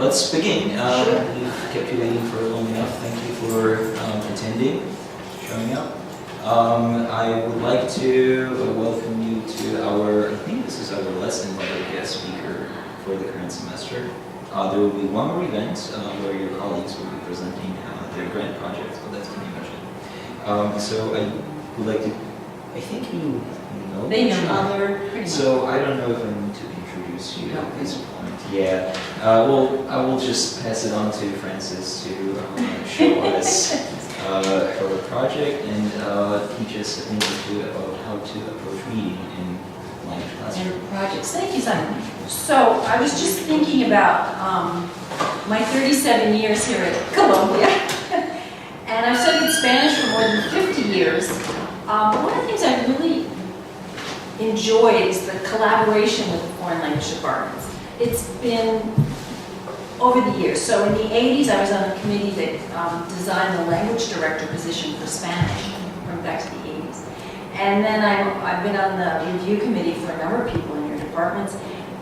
let's begin. Sure. We've kept you waiting for long enough. Thank you for attending, showing up. I would like to welcome you to our, I think this is our lesson by our guest speaker for the current semester. There will be one more event where your colleagues will be presenting their grant projects, but that's pretty much it. So I would like to, I think you know They each know other, pretty much. so I don't know if I need to introduce you at this point. Yeah, well, I will just pass it on to Frances to show us her project and teach us a thing or two about how to approach reading in language classroom. And projects. Thank you, Simon. So I was just thinking about my 37 years here at Columbia, and I've studied Spanish for more than 50 years. One of the things I really enjoyed is the collaboration with the foreign language departments. It's been over the years. So in the 80s, I was on a committee that designed the language director position for Spanish, from back to the 80s. And then I've been on the review committee for a number of people in your departments,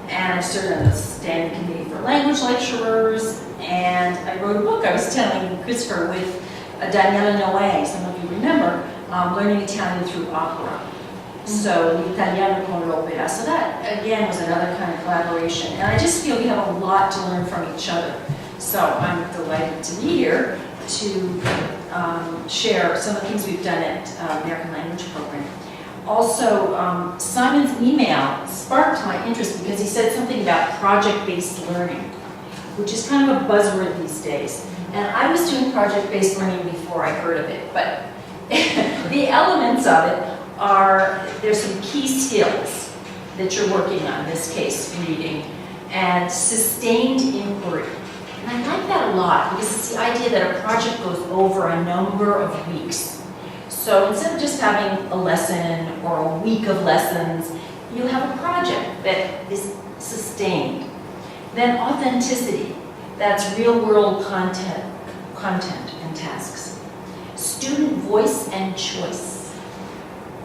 and I've served on the standing committee for language lecturers, and I wrote a book, I was telling Christopher, with Daniela Noé, some of you remember, learning Italian through opera. So, L'Italiano con l'opera. So that, again, was another kind of collaboration. And I just feel we have a lot to learn from each other. So I'm delighted to be here to share some of the things we've done at American Language Program. Also, Simon's email sparked my interest because he said something about project-based learning, which is kind of a buzzword these days. And I was doing project-based learning before I heard of it, but the elements of it are, there's some key skills that you're working on, in this case, reading, and sustained inquiry. And I like that a lot because it's the idea that a project goes over a number of weeks. So instead of just having a lesson or a week of lessons, you have a project that is sustained. Then authenticity, that's real world content and tasks. Student voice and choice.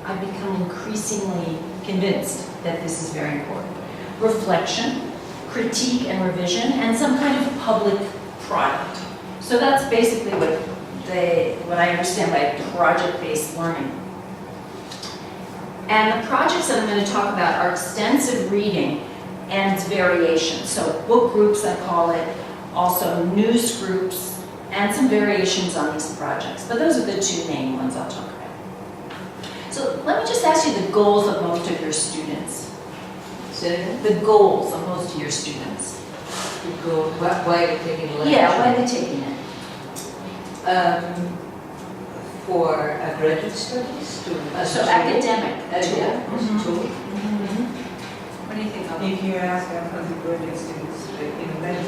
I've become increasingly convinced that this is very important. Reflection, critique and revision, and some kind of public product. So that's basically what I understand by project-based learning. And the projects that I'm going to talk about are extensive reading and its variations. So book groups, I call it, also news groups, and some variations on these projects. But those are the two main ones I'll talk about. So let me just ask you the goals of most of your students. The goals of most of your students. Why are you taking the language? Yeah, why are they taking it? For graduate studies. So academic. Yeah, Mhm. What do you think of it? If you ask undergraduate students, in many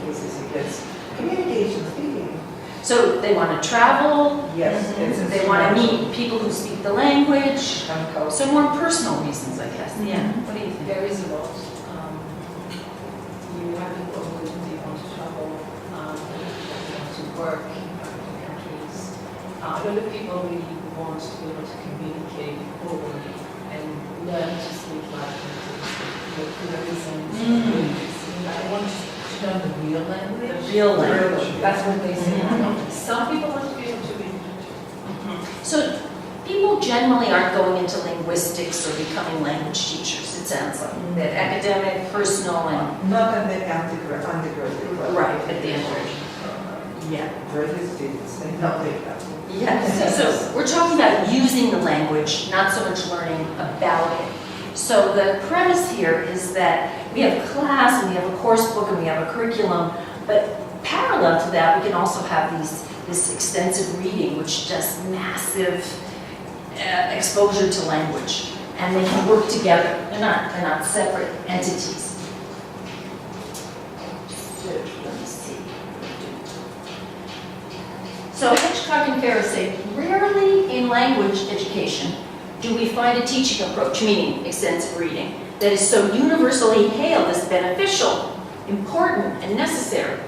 cases, it gets communication, speaking. So they want to travel. Yes. Mhm. They want to meet people who speak the language. Uncultured. So more personal reasons, I guess. Yeah. What do you think? There is a lot. You have people who really want to travel, want to work in other countries. A lot of people really want to be able to communicate globally and learn to speak like pluralisms. I want to learn the real language. The real language. That's what they say. Mhm. Some people want to be able to read. So people generally aren't going into linguistics or becoming language teachers, it sounds like. That academic, personal, and Not at the undergraduate level. right at the end. Yeah. Graduate students, they don't take that. Yes. So we're talking about using the language, not so much learning about it. So the premise here is that we have a class and we have a course book and we have a curriculum, but parallel to that, we can also have this extensive reading, which does massive exposure to language, and they can work together. They're not separate entities. So let me see. So Hitchcock and Ferris say, rarely in language education do we find a teaching approach, meaning extensive reading, that is so universally hailed as beneficial, important, and necessary.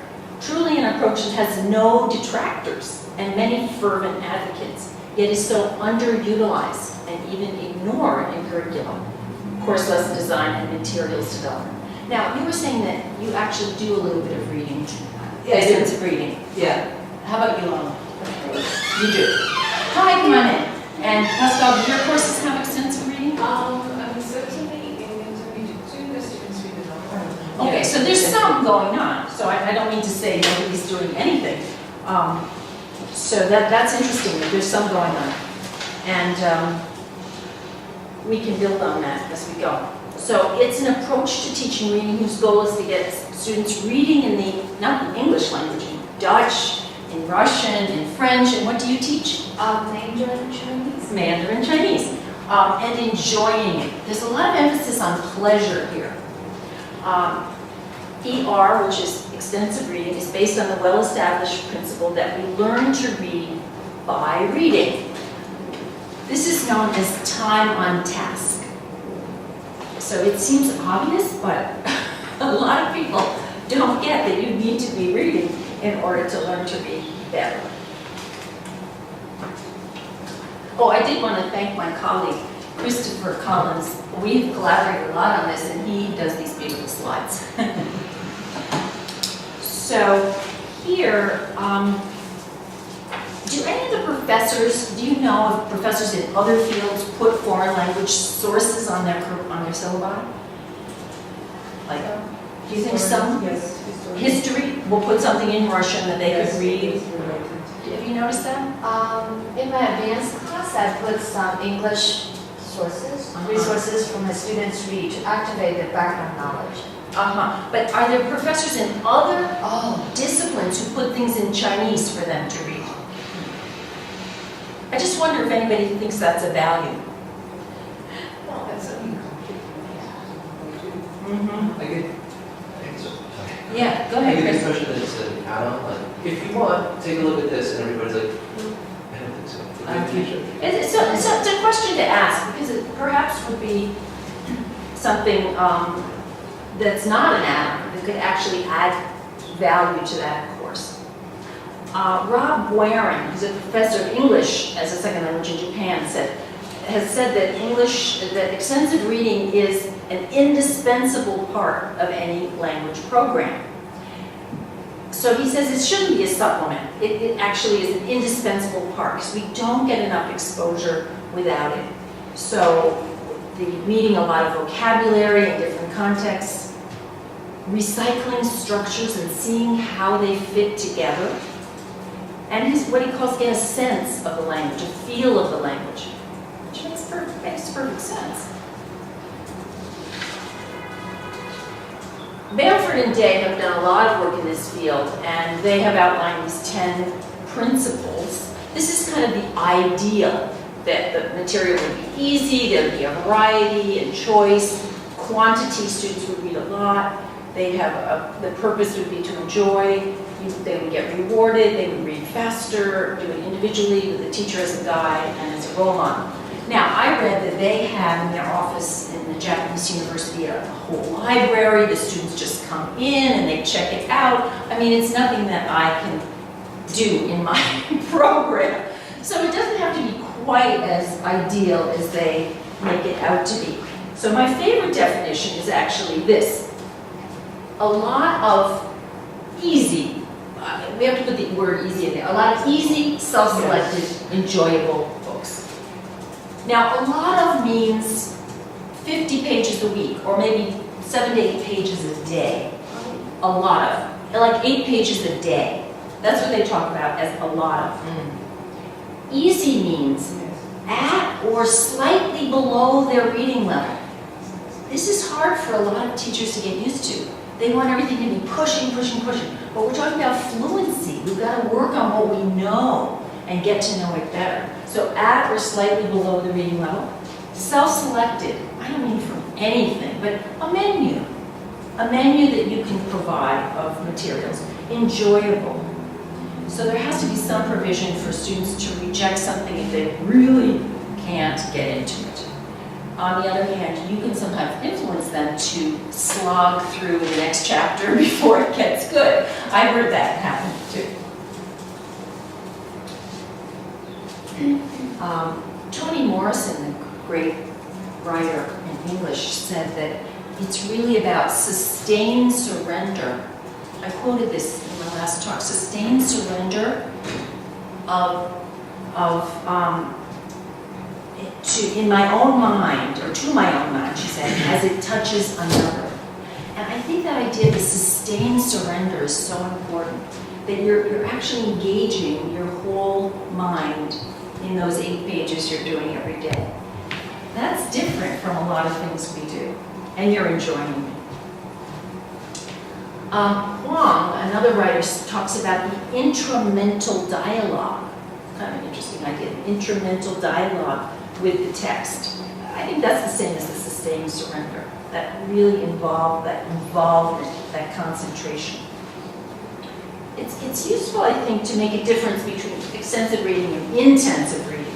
Truly an approach that has no detractors and many fervent advocates, yet is so underutilized and even ignored in curriculum, course lesson design, and materials development. Now, you were saying that you actually do a little bit of reading, Yeah, I do. extensive reading. Yeah. How about you, Lola? You do. Hi, come on in. And Pascal, do your courses have extensive reading? Certainly in intermediate two, the students read a lot. Okay, so there's some going on, so I don't mean to say nobody's doing anything. So that's interesting, that there's some going on. And we can build on that as we go. So it's an approach to teaching reading whose goal is to get students reading in not the English language, in Dutch, in Russian, in French, and what do you teach? Mandarin Chinese. Mandarin Chinese, and enjoying it. There's a lot of emphasis on pleasure here. ER, which is extensive reading, is based on the well-established principle that we learn to read by reading. This is known as time on task. So it seems obvious, but a lot of people don't get that you need to be reading in order to learn to read better. Oh, I did want to thank my colleague, Christopher Collins. We've collaborated a lot on this, and he does these beautiful slides. So here, do any of the professors, do you know of professors in other fields put foreign language sources on their syllabi? Like, do you think some? Yes. History will put something in Russian that they could read. It's related. Have you noticed that? In my advanced class, I put some English sources, resources for my students to read to activate their background knowledge. But are there professors in other disciplines who put things in Chinese for them to read? I just wonder if anybody thinks that's a value. Well, that's certainly Mm-hmm. I get, sorry. Yeah, go I ahead, get the Chris. impression that it's an add-on, like, if you want, take a look at this, and everybody's like, I don't think so. It's a good teacher. It's a question to ask, because it perhaps would be something that's not an add-on, that could actually add value to that course. Rob Waring, who's a professor of English as a second language in Japan, has said that extensive reading is an indispensable part of any language program. So he says it shouldn't be a supplement. It actually is an indispensable part, because we don't get enough exposure without it. So the reading a lot of vocabulary in different contexts, recycling structures and seeing how they fit together, and what he calls getting a sense of the language, a feel of the language, which makes perfect sense. Bamford and Day have done a lot of work in this field, and they have outlined these 10 principles. This is kind of the idea that the material would be easy, there would be a variety and choice, quantity, students would read a lot, they'd have the purpose would be to enjoy, they would get rewarded, they would read faster, do it individually with the teacher as a guide and as a role model. Now, I read that they have in their office in the Japanese university a whole library. The students just come in and they check it out. I mean, it's nothing that I can do in my program. So it doesn't have to be quite as ideal as they make it out to be. So my favorite definition is actually this. A lot of easy, we have to put the word easy in there, a lot of easy, self-selected, enjoyable books. Now, a lot of means 50 pages a week, or maybe 7 to 8 pages a day. A lot of, like 8 pages a day. That's what they talk about as a lot of. Easy means at or slightly below their reading level. This is hard for a lot of teachers to get used to. They want everything to be pushing. But we're talking about fluency. We've got to work on what we know and get to know it better. So at or slightly below the reading level. Self-selected, I don't mean from anything, but a menu. A menu that you can provide of materials. Enjoyable. So there has to be some provision for students to reject something if they really can't get into it. On the other hand, you can sometimes influence them to slog through the next chapter before it gets good. I've heard that happen too. Toni Morrison, the great writer in English, said that it's really about sustained surrender. I quoted this in my last talk, sustained surrender in my own mind, or to my own mind, she said, as it touches another. And I think that idea of the sustained surrender is so important, that you're actually engaging your whole mind in those 8 pages you're doing every day. That's different from a lot of things we do, and you're enjoying it. Huang, another writer, talks about the intramental dialogue. Kind of an interesting idea, intramental dialogue with the text. I think that's the same as the sustained surrender, that really involvement, that concentration. It's useful, I think, to make a difference between extensive reading and intensive reading.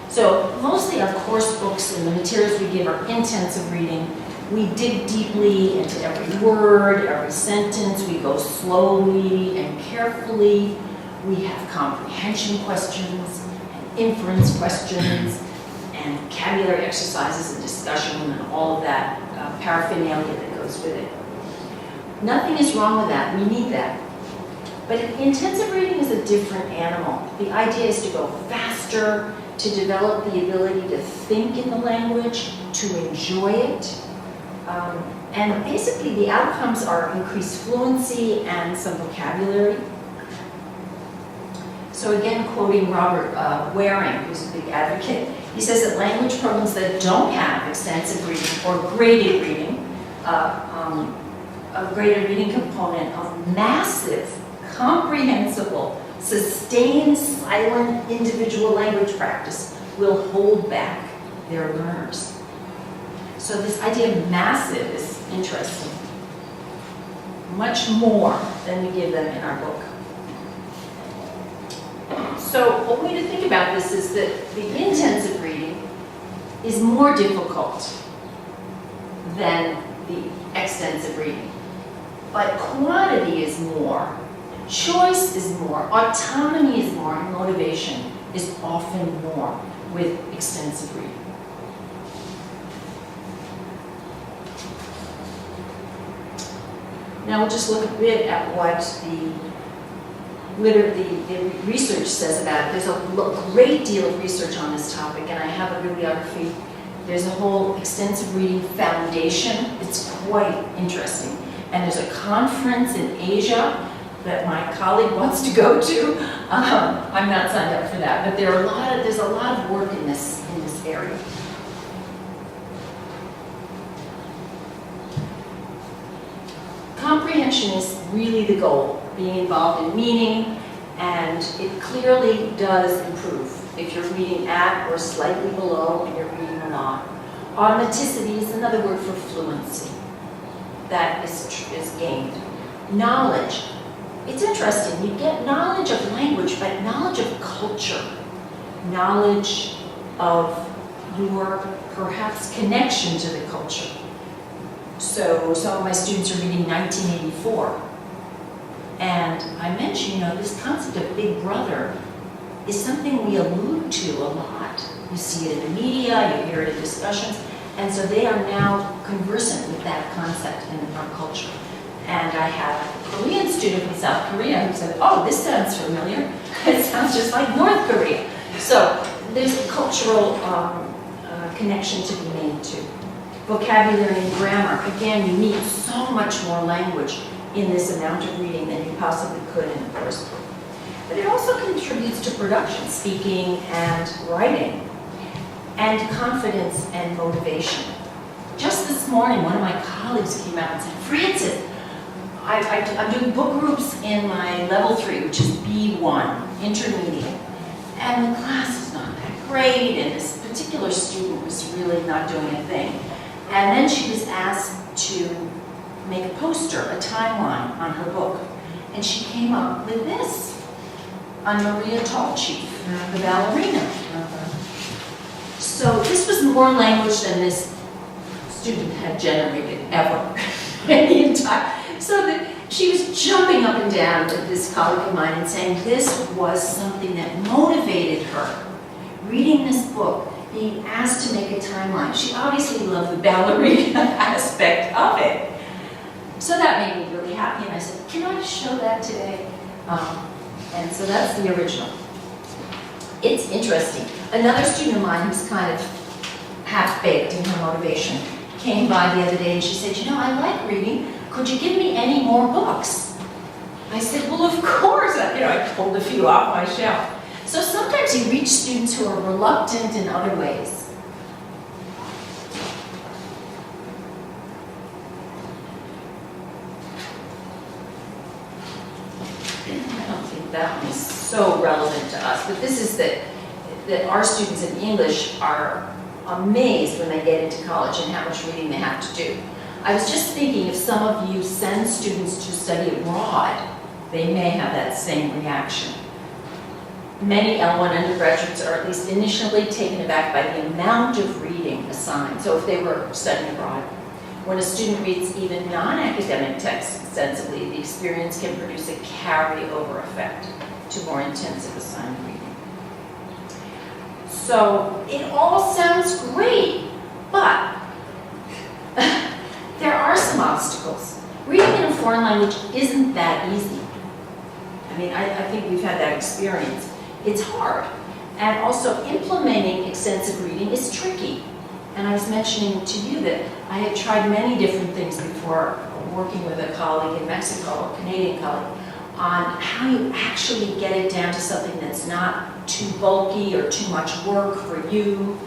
So mostly our course books and the materials we give are intensive reading. We dig deeply into every word, every sentence. We go slowly and carefully. We have comprehension questions and inference questions and vocabulary exercises and discussion and all of that paraphernalia that goes with it. Nothing is wrong with that. We need that. But intensive reading is a different animal. The idea is to go faster, to develop the ability to think in the language, to enjoy it. And basically the outcomes are increased fluency and some vocabulary. So again, quoting Robert Waring, who's a big advocate, he says that language programs that don't have extensive reading or graded reading, a graded reading component of massive, comprehensible, sustained, silent, individual language practice will hold back their learners. So this idea of massive is interesting. Much more than we give them in our book. So a way to think about this is that the intensive reading is more difficult than the extensive reading. But quantity is more, choice is more, autonomy is more, and motivation is often more with extensive reading. Now we'll just look a bit at what the research says about it. There's a great deal of research on this topic, and I have a bibliography. There's a whole extensive reading foundation. It's quite interesting. And there's a conference in Asia that my colleague wants to go to. I'm not signed up for that, but there's a lot of work in this area. Comprehension is really the goal, being involved in meaning, and it clearly does improve if you're reading at or slightly below and you're reading a lot. Automaticity is another word for fluency. That is gained. Knowledge. It's interesting, you get knowledge of language, but knowledge of culture, knowledge of your perhaps connection to the culture. So some of my students are reading 1984. And I mentioned, this concept of Big Brother is something we allude to a lot. You see it in the media, you hear it in discussions, and so they are now conversant with that concept in our culture. And I have a Korean student from South Korea who said, oh, this sounds familiar. It sounds just like North Korea. So there's a cultural connection to be made too. Vocabulary and grammar. Again, you need so much more language in this amount of reading than you possibly could in the first book. But it also contributes to production, speaking and writing, and confidence and motivation. Just this morning, one of my colleagues came out and said, Frances, I'm doing book groups in my level 3, which is B1, intermediate, and the class is not that great, and this particular student was really not doing a thing. And then she was asked to make a poster, a timeline on her book. And she came up with this on Maria Tallchief, the ballerina. So this was more language than this student had generated ever. So that she was jumping up and down to this colleague of mine and saying this was something that motivated her. Reading this book being asked to make a timeline. She obviously loved the ballerina aspect of it. So that made me really happy, and I said, can I show that today? And so that's the original. It's interesting. Another student of mine who's kind of half-baked in her motivation came by the other day and she said, you know, I like reading. Could you give me any more books? I said, well, of course. I pulled a few off my shelf. So sometimes you reach students who are reluctant in other ways. I don't think that one is so relevant to us, but this is that our students in English are amazed when they get into college and how much reading they have to do. I was just thinking if some of you send students to study abroad, they may have that same reaction. Many L1 undergraduates are at least initially taken aback by the amount of reading assigned. So if they were studying abroad, when a student reads even non-academic texts extensively, the experience can produce a carryover effect to more intensive assigned reading. So it all sounds great, but there are some obstacles. Reading in a foreign language isn't that easy. I mean, I think we've had that experience. It's hard. And also implementing extensive reading is tricky. And I was mentioning to you that I had tried many different things before working with a colleague in Mexico, a Canadian colleague, on how you actually get it down to something that's not too bulky or too much work for you.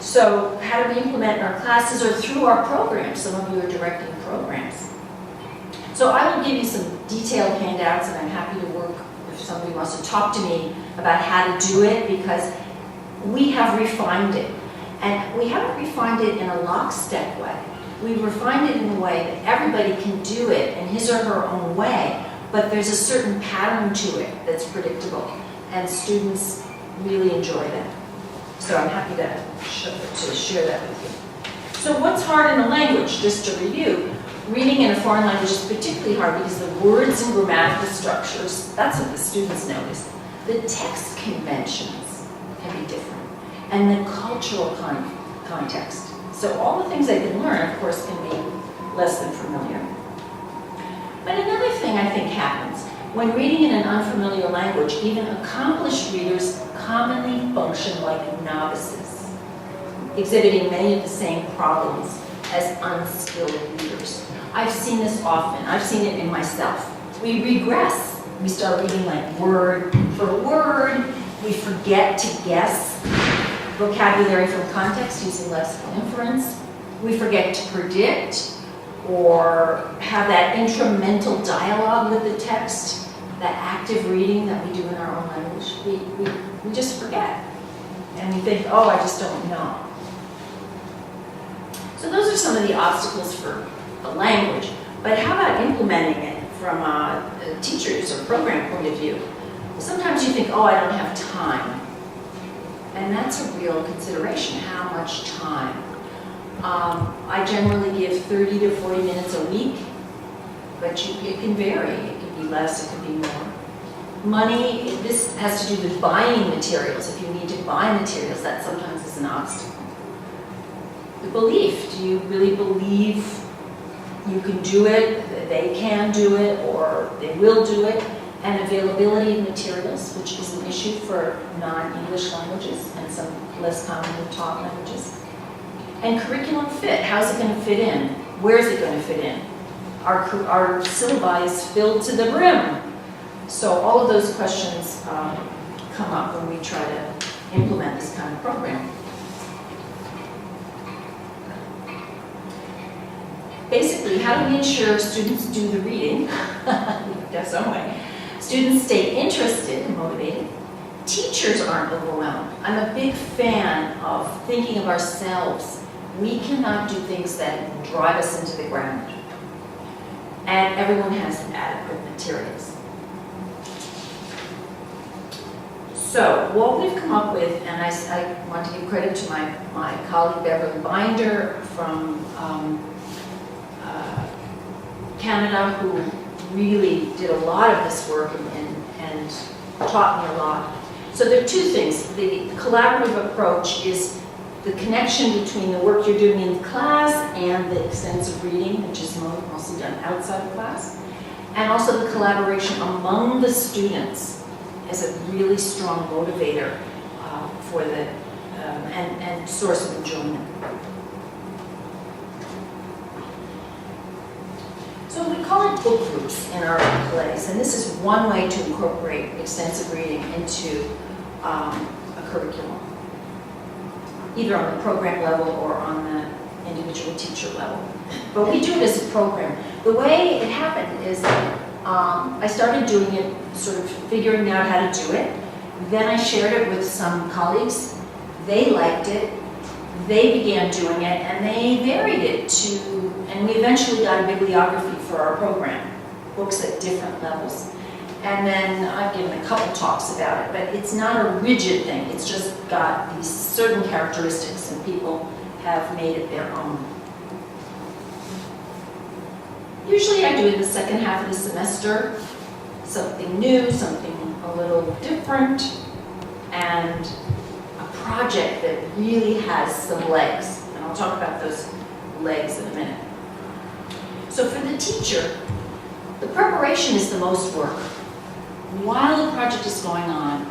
So how do we implement in our classes or through our programs? Some of you are directing programs. So I will give you some detailed handouts, and I'm happy to work if somebody wants to talk to me about how to do it, because we have refined it. And we haven't refined it in a lockstep way. We've refined it in a way that everybody can do it in his or her own way, but there's a certain pattern to it that's predictable, and students really enjoy that. So I'm happy to share that with you. So what's hard in the language? Just to review, reading in a foreign language is particularly hard because the words and grammatical structures, that's what the students notice. The text conventions can be different, and the cultural context. So all the things they can learn, of course, can be less than familiar. But another thing I think happens, when reading in an unfamiliar language, even accomplished readers commonly function like novices, exhibiting many of the same problems as unskilled readers. I've seen this often. I've seen it in myself. We regress. We start reading like word for word. We forget to guess vocabulary from context using lexical inference. We forget to predict or have that intramental dialogue with the text, that active reading that we do in our own language. We just forget. And we think, oh, I just don't know. So those are some of the obstacles for the language. But how about implementing it from a teacher's or program point of view? Sometimes you think, oh, I don't have time. And that's a real consideration, how much time. I generally give 30 to 40 minutes a week, but it can vary. It can be less, it can be more. Money, this has to do with buying materials. If you need to buy materials, that sometimes is an obstacle. The belief, do you really believe you can do it, that they can do it, or they will do it? And availability of materials, which is an issue for non-English languages and some less commonly taught languages. And curriculum fit, how's it going to fit in? Where is it going to fit in? Our syllabi is filled to the brim. So all of those questions come up when we try to implement this kind of program. Basically, how do we ensure students do the reading? Guess some way. Students stay interested and motivated. Teachers aren't overwhelmed. I'm a big fan of thinking of ourselves. We cannot do things that drive us into the ground. And everyone has adequate materials. So what we've come up with, and I want to give credit to my colleague Beverly Binder from Canada, who really did a lot of this work and taught me a lot. So there are two things. The collaborative approach is the connection between the work you're doing in class and the extensive reading, which is mostly done outside of class, and also the collaboration among the students is a really strong motivator for the and source of enjoyment. So we call it book groups in our plays, and this is one way to incorporate extensive reading into a curriculum, either on the program level or on the individual teacher level. But we do it as a program. The way it happened is I started doing it, sort of figuring out how to do it. Then I shared it with some colleagues. They liked it. They began doing it, and they varied it to, and we eventually got a bibliography for our program, books at different levels. And then I've given a couple talks about it, but it's not a rigid thing. It's just got these certain characteristics, and people have made it their own. Usually I do it in the second half of the semester, something new, something a little different, and a project that really has some legs. And I'll talk about those legs in a minute. So for the teacher, the preparation is the most work. While the project is going on,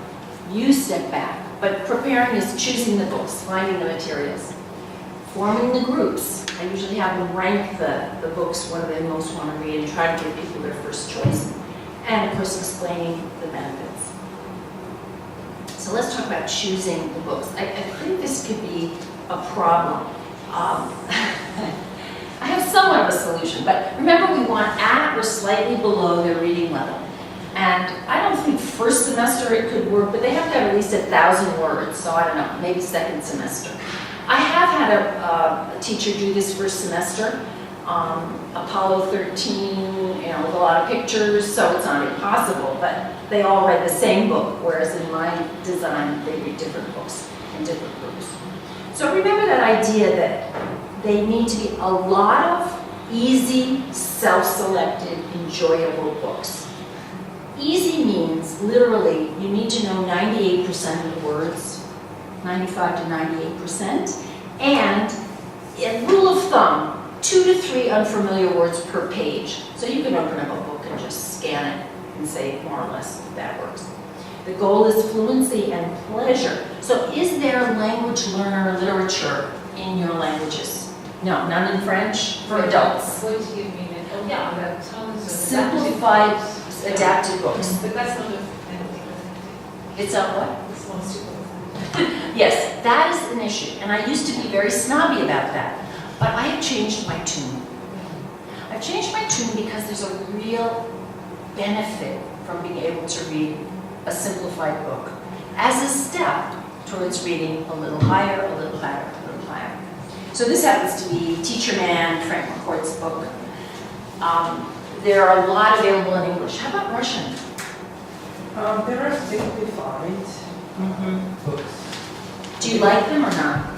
you step back, but preparing is choosing the books, finding the materials, forming the groups. I usually have them rank the books, what they most want to read, and try to give people their first choice. And of course, explaining the benefits. So let's talk about choosing the books. I think this could be a problem. I have somewhat of a solution, but remember we want at or slightly below their reading level. And I don't think first semester it could work, but they have to have at least 1,000 words, so I don't know, maybe second semester. I have had a teacher do this first semester, Apollo 13, with a lot of pictures, so it's not impossible, but they all read the same book, whereas in my design, they read different books in different groups. So remember that idea that they need to be a lot of easy, self-selected, enjoyable books. Easy means, literally, you need to know 98% of the words, 95 to 98%, and a rule of thumb, 2 to 3 unfamiliar words per page. So you can open up a book and just scan it and say more or less if that works. The goal is fluency and pleasure. So is there language learner literature in your languages? No, none in French for adults. What do you mean? Oh, Yeah. there are tons of Simplified, adapted adapted books. But that's not anything. It's a what? It's not super. Yes, that is an issue, and I used to be very snobby about that, but I have changed my tune. I've changed my tune because there's a real benefit from being able to read a simplified book as a step towards reading a little higher, a little higher, a little higher. So this happens to be Teacher Man, Frank McCourt's book. There are a lot available in English. How about Russian? There are simplified books. Do you like them or not?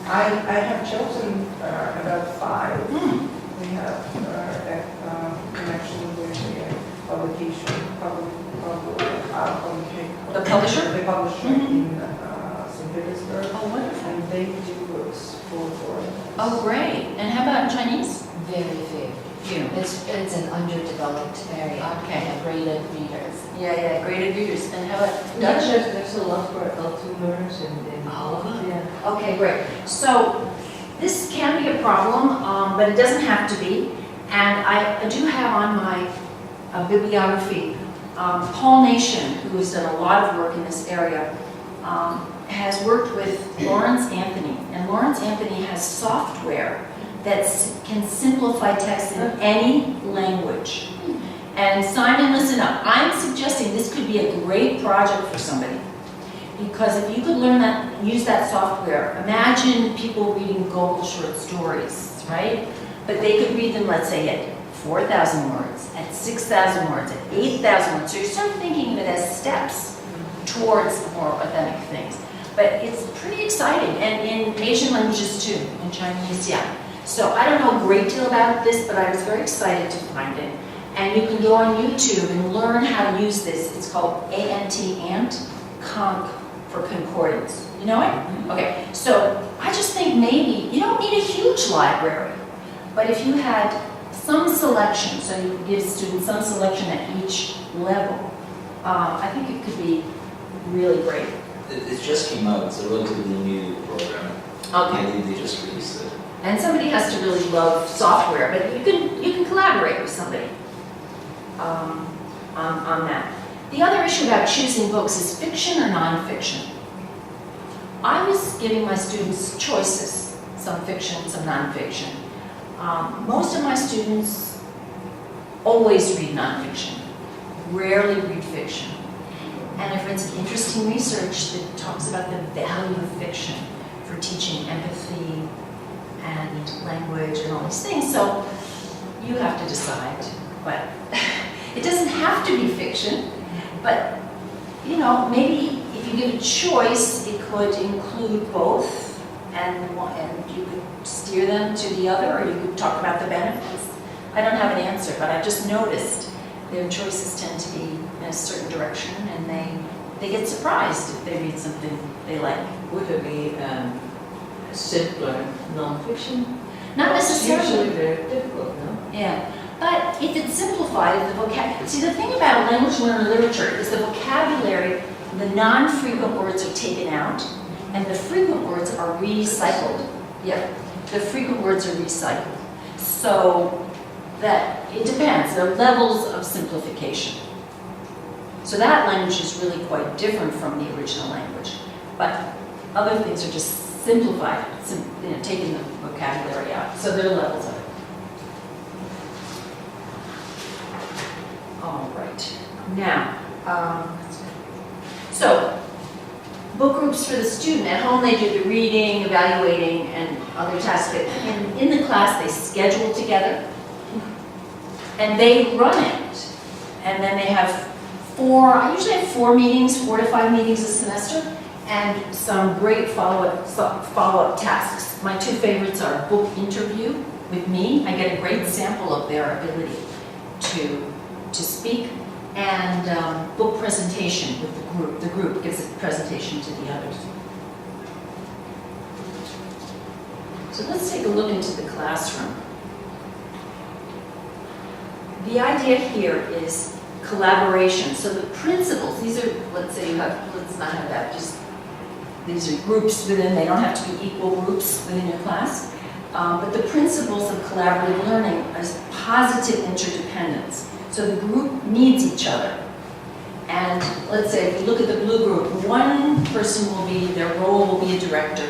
I have chosen about 5. Hmm. We have a connection with the publication, The publisher? The publisher in St. Petersburg, Oh, wonderful. and they do books for foreigners. Oh, great. And how about in Chinese? Very few. You. It's an underdeveloped area. Okay. And graded readers. Yeah, graded readers. And how about Yeah, Dutch? there's a lot for L2 learners and. Oh, good. Yeah. Okay, great. So this can be a problem, but it doesn't have to be. And I do have on my bibliography, Paul Nation, who has done a lot of work in this area, has worked with Lawrence Anthony. And Lawrence Anthony has software that can simplify text in any language. And Simon, listen up. I'm suggesting this could be a great project for somebody. Because if you could learn that, use that software, imagine people reading Gogol short stories, right? But they could read them, let's say, at 4,000 words, at 6,000 words, at 8,000 words. So you start thinking of it as steps towards more authentic things. But it's pretty exciting, and in Asian languages too, in Chinese, yeah. So I don't know a great deal about this, but I was very excited to find it. And you can go on YouTube and learn how to use this. It's called ANT, for concordance. You know it? Okay, so I just think maybe, you don't need a huge library, but if you had some selection, so you could give students some selection at each level, I think it could be really great. It just came out, it's a relatively new program. Okay. They just released it. And somebody has to really love software, but you can collaborate with somebody on that. The other issue about choosing books is fiction or nonfiction. I was giving my students choices, some fiction, some nonfiction. Most of my students always read nonfiction, rarely read fiction. And I've read some interesting research that talks about the value of fiction for teaching empathy and language and all these things. So you have to decide. But it doesn't have to be fiction. But, you know, maybe if you give a choice, it could include both, and you could steer them to the other, or you could talk about the benefits. I don't have an answer, but I've just noticed their choices tend to be in a certain direction, and they get surprised if they read something they like. Would it be simpler nonfiction? Not necessarily. Usually very difficult, no? Yeah, but if it's simplified, if the vocabulary, see the thing about language learner literature is the vocabulary, the non-frequent words are taken out, and the frequent words are recycled. Yeah, the frequent words are recycled. So that, it depends, there are levels of simplification. So that language is really quite different from the original language. But other things are just simplified, taking the vocabulary out. So there are levels of it. All right. Now, so book groups for the student. At home they do the reading, evaluating, and other tasks. But in the class they schedule together, and they run it. And then they have I usually have 4 meetings, 4 to 5 meetings a semester, and some great follow-up tasks. My 2 favorites are book interview with me. I get a great sample of their ability to speak, and book presentation with the group. The group gives a presentation to the others. So let's take a look into the classroom. The idea here is collaboration. So the principles, these are, let's not have that, just, these are groups within, they don't have to be equal groups within your class. But the principles of collaborative learning is positive interdependence. So the group needs each other. And let's say if you look at the blue group, one person will be, their role will be a director.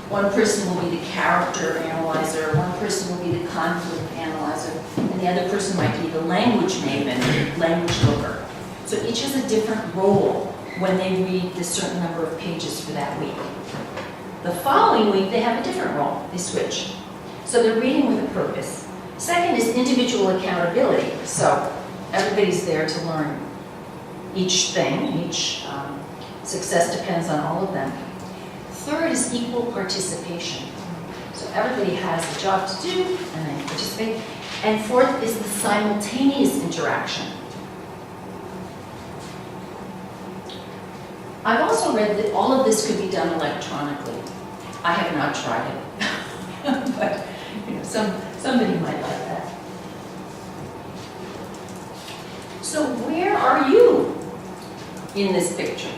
One person will be the character analyzer. One person will be the conflict analyzer. And the other person might be the language maven, language looker. So each has a different role when they read a certain number of pages for that week. The following week, they have a different role. They switch. So they're reading with a purpose. Second is individual accountability. So everybody's there to learn each thing. Each success depends on all of them. Third is equal participation. So everybody has a job to do, and they participate. And fourth is the simultaneous interaction. I've also read that all of this could be done electronically. I have not tried it, but you know, somebody might like that. So where are you in this picture?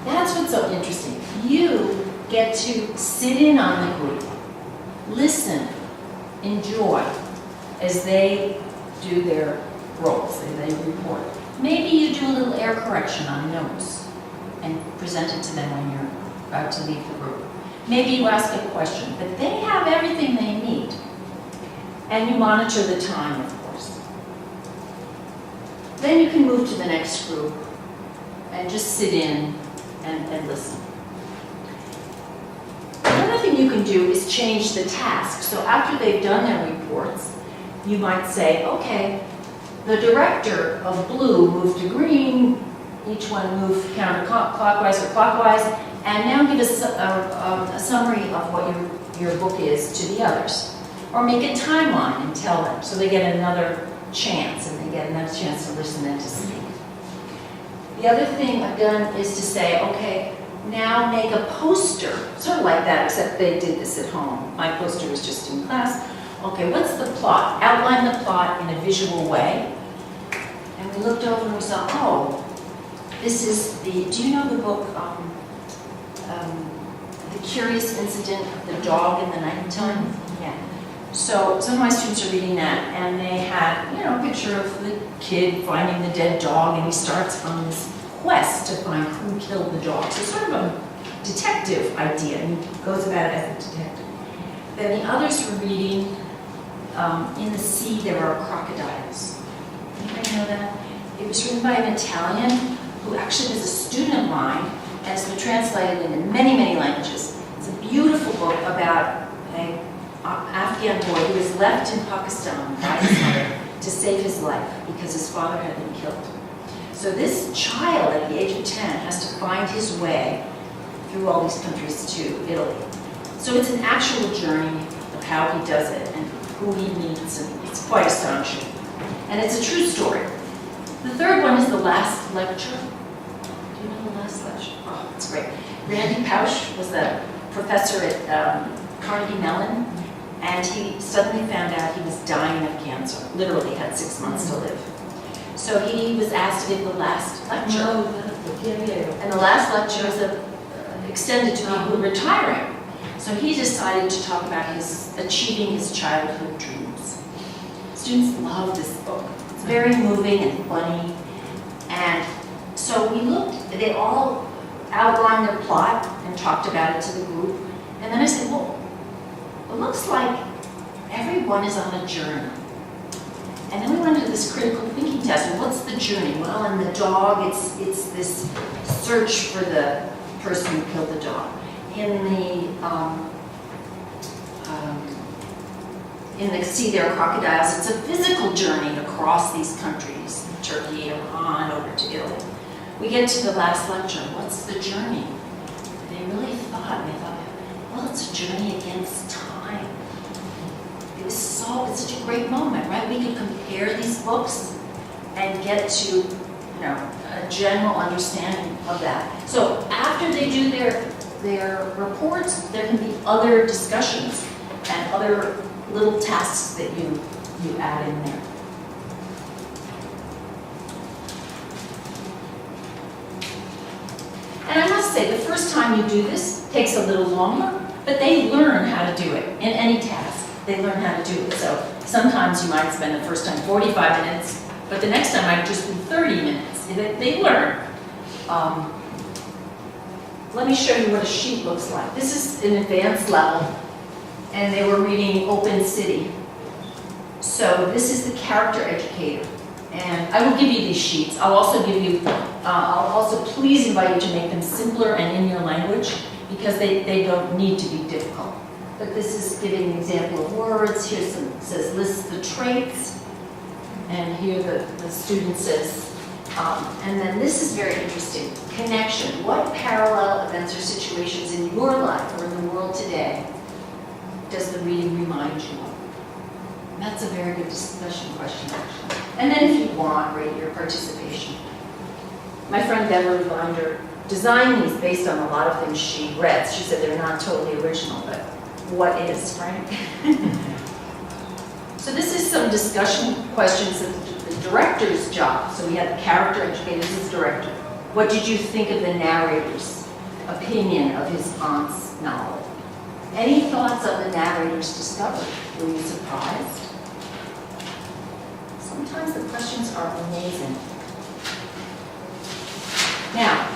That's what's so interesting. You get to sit in on the group, listen, enjoy as they do their roles, as they report. Maybe you do a little error correction on notes and present it to them when you're about to leave the group. Maybe you ask a question, but they have everything they need. And you monitor the time, of course. Then you can move to the next group and just sit in and listen. Another thing you can do is change the task. So after they've done their reports, you might say, okay, the director of blue moved to green, each one moved counterclockwise or clockwise, and now give us a summary of what your book is to the others. Or make a timeline and tell them, so they get another chance, and they get another chance to listen and to speak. The other thing I've done is to say, okay, now make a poster, sort of like that, except they did this at home. My poster was just in class. Okay, what's the plot? Outline the plot in a visual way. And we looked over and we saw, oh, this is the, do you know the book, The Curious Incident of the Dog in the Nighttime? Yeah. So some of my students are reading that, and they had, you know, a picture of the kid finding the dead dog, and he starts on this quest to find who killed the dog. So it's sort of a detective idea, and he goes about it as a detective. Then the others were reading, In the Sea There Are Crocodiles. Anybody know that? It was written by an Italian who actually was a student of mine, and it's been translated into many, many languages. It's a beautiful book about an Afghan boy who was left in Pakistan by his mother to save his life because his father had been killed. So this child at the age of 10 has to find his way through all these countries to Italy. So it's an actual journey of how he does it and who he meets, and it's quite astonishing. And it's a true story. The third one is the last lecture. Do you know the last lecture? Oh, it's great. Randy Pausch was a professor at Carnegie Mellon, and he suddenly found out he was dying of cancer. Literally had 6 months to live. So he was asked to give the last lecture. And the last lecture was extended to people who were retiring. So he decided to talk about achieving his childhood dreams. Students love this book. It's very moving and funny. And so we looked, they all outlined their plot and talked about it to the group. And then I said, well, it looks like everyone is on a journey. And then we went into this critical thinking test. And what's the journey? Well, in the dog, it's this search for the person who killed the dog. In the Sea There Are Crocodiles, it's a physical journey across these countries, Turkey, Iran, over to Italy. We get to the last lecture. What's the journey? They really thought, and they thought, well, it's a journey against time. It's such a great moment, right? We could compare these books and get to, you know, a general understanding of that. So after they do their reports, there can be other discussions and other little tasks that you add in there. And I must say, the first time you do this takes a little longer, but they learn how to do it in any task. They learn how to do it. So sometimes you might spend the first time 45 minutes, but the next time might just be 30 minutes. They learn. Let me show you what a sheet looks like. This is an advanced level, and they were reading Open City. So this is the character educator. And I will give you these sheets. I'll also please invite you to make them simpler and in your language, because they don't need to be difficult. But this is giving an example of words. Here it says list the traits. And here the student says, and then this is very interesting, connection. What parallel events or situations in your life or in the world today does the reading remind you of? And that's a very good discussion question, actually. And then if you want, rate your participation. My friend Deborah Binder designed these based on a lot of things she read. She said they're not totally original, but what is, right? So this is some discussion questions of the director's job. So we had the character educator, this is director. What did you think of the narrator's opinion of his aunt's novel? Any thoughts on the narrator's discovery? Were you surprised? Sometimes the questions are amazing. Now,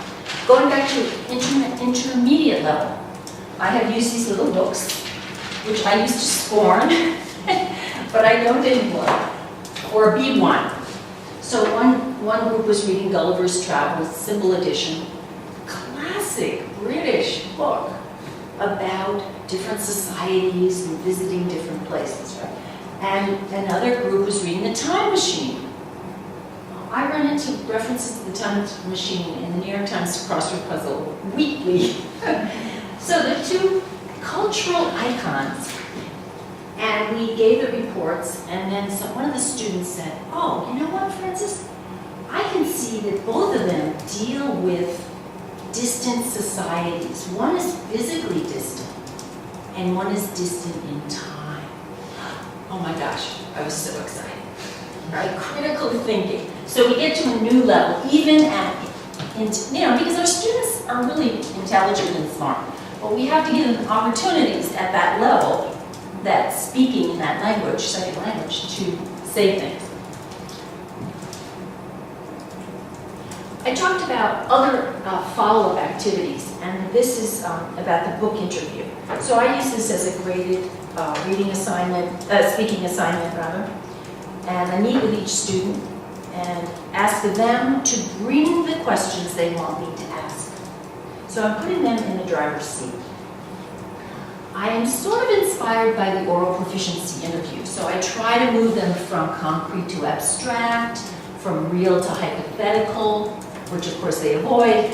going back to intermediate level, I have used these little books, which I used to scorn, but I don't anymore, or B1. So one group was reading Gulliver's Travels, Symbol Edition, classic British book about different societies and visiting different places, right? And another group was reading The Time Machine. I run into references to The Time Machine in the New York Times crossword puzzle weekly. So the two cultural icons, and we gave the reports, and then one of the students said, oh, you know what, Francis? I can see that both of them deal with distant societies. One is physically distant, and one is distant in time. Oh my gosh, I was so excited. Right? Critical thinking. So we get to a new level, even at, because our students are really intelligent and smart, but we have to give them opportunities at that level, that speaking in that language, second language, to say things. I talked about other follow-up activities, and this is about the book interview. So I use this as a graded speaking assignment rather, and I meet with each student and ask them to bring the questions they want me to ask. So I'm putting them in the driver's seat. I am sort of inspired by the oral proficiency interview, so I try to move them from concrete to abstract, from real to hypothetical, which of course they avoid,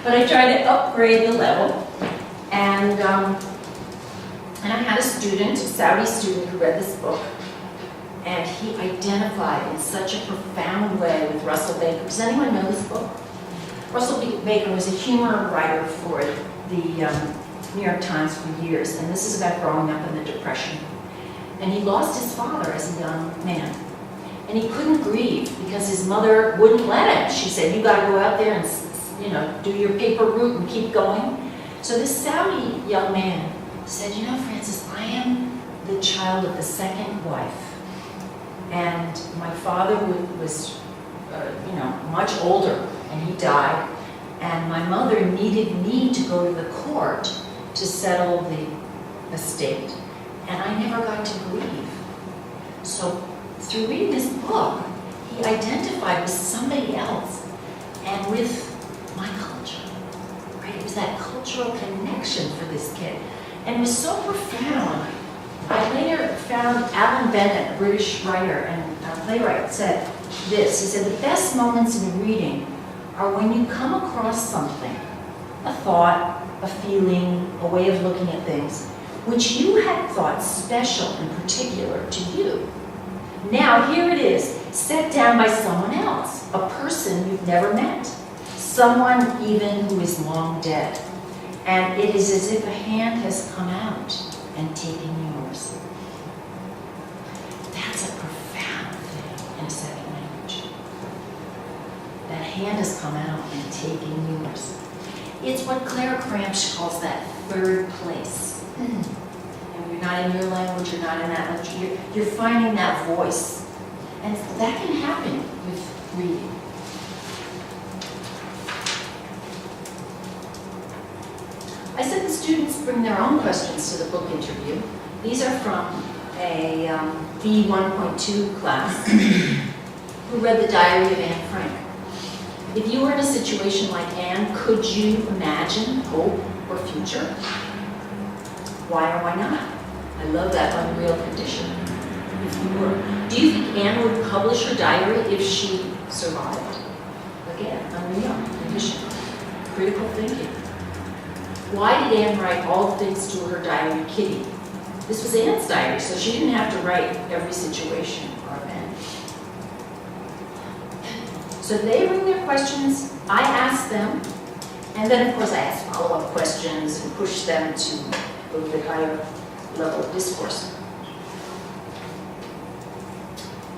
but I try to upgrade the level. And I had a student, a Saudi student, who read this book, and he identified in such a profound way with Russell Baker. Does anyone know this book? Russell Baker was a humor writer for the New York Times for years, and this is about growing up in the Depression. And he lost his father as a young man. And he couldn't grieve because his mother wouldn't let him. She said, you gotta go out there and do your paper route and keep going. So this Saudi young man said, Francis, I am the child of the second wife. And my father was, much older, and he died. And my mother needed me to go to the court to settle the estate. And I never got to grieve. So through reading this book, he identified with somebody else and with my culture, right? It was that cultural connection for this kid. And it was so profound. I later found Alan Bennett, a British writer and playwright, said this. He said, the best moments in reading are when you come across something, a thought, a feeling, a way of looking at things, which you had thought special and particular to you. Now here it is, set down by someone else, a person you've never met, someone even who is long dead. And it is as if a hand has come out and taken yours. That's a profound thing in a second language. That hand has come out and taken yours. It's what Clara Cramsh calls that third place. And you're not in your language, you're not in that language, you're finding that voice. And that can happen with reading. I said the students bring their own questions to the book interview. These are from a B1.2 class who read the Diary of Anne Frank. If you were in a situation like Anne, could you imagine hope or future? Why or why not? I love that unreal condition. If you were. Do you think Anne would publish her diary if she survived? Again, unreal condition. Critical thinking. Why did Anne write all things to her diary, Kitty? This was Anne's diary, so she didn't have to write every situation or event. So they bring their questions, I ask them, and then of course I ask follow-up questions and push them to a little bit higher level of discourse.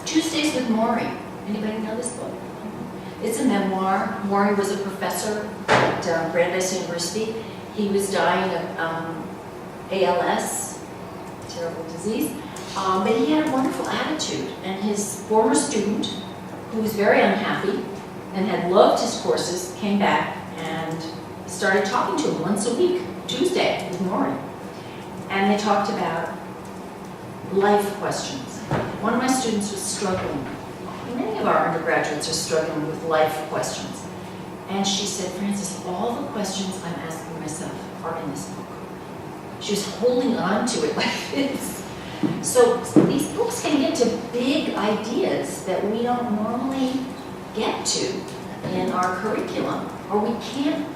Tuesdays with Maury. Anybody know this book? It's a memoir. Maury was a professor at Brandeis University. He was dying of ALS, terrible disease, but he had a wonderful attitude. And his former student, who was very unhappy and had loved his courses, came back and started talking to him once a week, Tuesday with Maury. And they talked about life questions. One of my students was struggling. Many of our undergraduates are struggling with life questions. And she said, Francis, all the questions I'm asking myself are in this book. She was holding on to it like this. So these books can get to big ideas that we don't normally get to in our curriculum, or we can't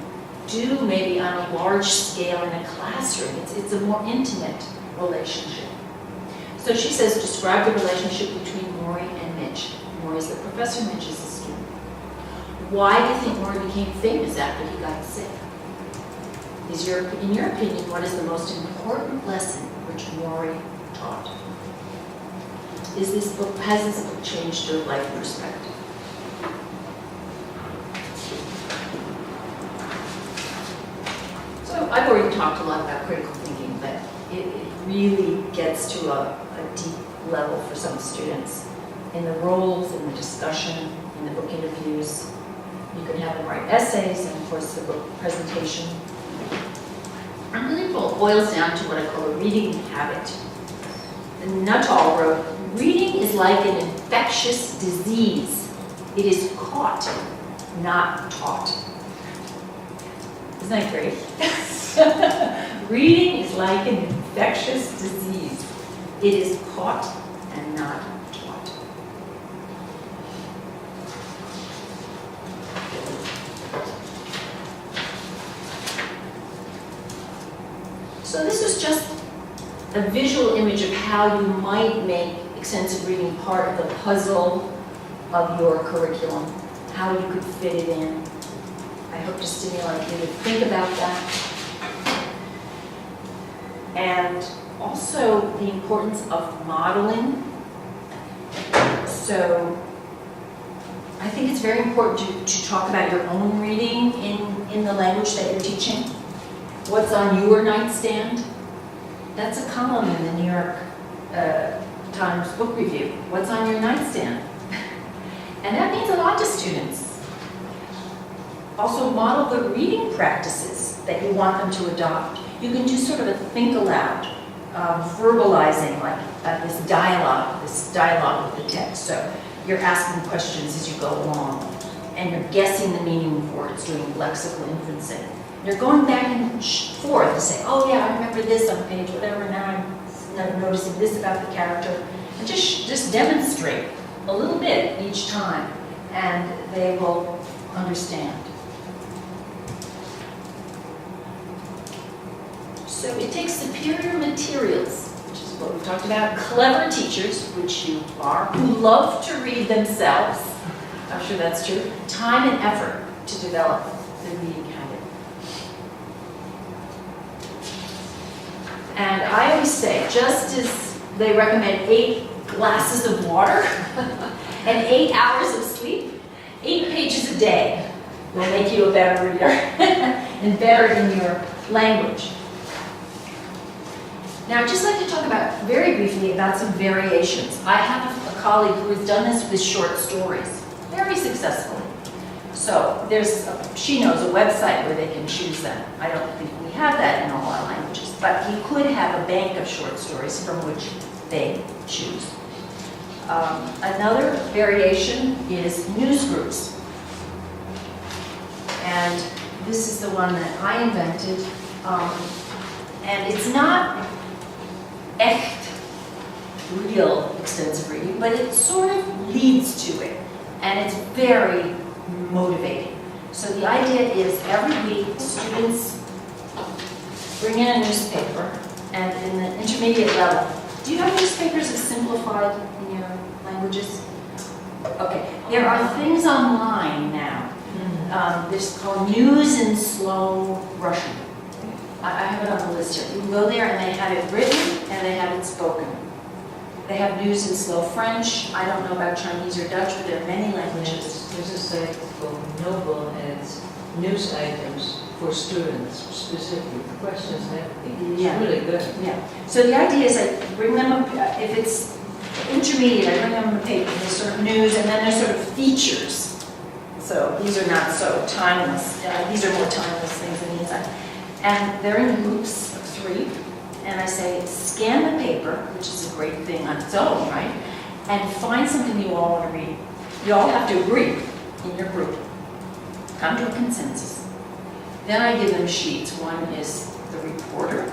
do maybe on a large scale in a classroom. It's a more intimate relationship. So she says, describe the relationship between Maury and Mitch. Maury is the professor, Mitch is the student. Why do you think Maury became famous after he got sick? In your opinion, what is the most important lesson which Maury taught? Has this book changed your life perspective? So I've already talked a lot about critical thinking, but it really gets to a deep level for some students. In the roles, in the discussion, in the book interviews, you can have them write essays, and of course the book presentation. It really boils down to what I call a reading habit. And Nuttall wrote, "Reading is like an infectious disease. It is caught, not taught." Isn't that great? Reading is like an infectious disease. It is caught and not taught. So this is just a visual image of how you might make extensive reading part of the puzzle of your curriculum, how you could fit it in. I hope to stimulate you to think about that. And also the importance of modeling. So I think it's very important to talk about your own reading in the language that you're teaching. What's on your nightstand? That's a column in the New York Times Book Review. What's on your nightstand? And that means a lot to students. Also model the reading practices that you want them to adopt. You can do sort of a think aloud, verbalizing, like this dialogue with the text. So you're asking questions as you go along, and you're guessing the meaning of words, doing lexical inferencing. You're going back and forth to say, oh yeah, I remember this on page whatever, now I'm noticing this about the character. And just demonstrate a little bit each time, and they will understand. So it takes superior materials, which is what we talked about, clever teachers, which you are, who love to read themselves. I'm sure that's true. Time and effort to develop the reading habit. And I always say, just as they recommend 8 glasses of water and 8 hours of sleep, 8 pages a day will make you a better reader and better in your language. Now, I'd just like to talk about, very briefly, about some variations. I have a colleague who has done this with short stories, very successfully. So she knows a website where they can choose them. I don't think we have that in all our languages, but he could have a bank of short stories from which they choose. Another variation is news groups. And this is the one that I invented. And it's not echt, real extensive reading, but it sort of leads to it, and it's very motivating. So the idea is every week students bring in a newspaper, and in the intermediate level, do you have newspapers as simplified in your languages? Okay, there are things online now. There's called News in Slow Russian. I have it on the list here. You can go there and they have it written and they have it spoken. They have news in slow French. I don't know about Chinese or Dutch, but there are many languages. There's a site called Noble, and it's news items for students, specifically questions and everything. It's Yeah. really good. Yeah. So the idea is I bring them up, if it's intermediate, I bring them a paper, there's sort of news, and then there's sort of features. So these are not so timeless. These are more timeless things on the inside. And they're in groups of 3. And I say, scan the paper, which is a great thing on its own, right? And find something you all want to read. You all have to agree in your group. Come to a consensus. Then I give them sheets. One is the reporter.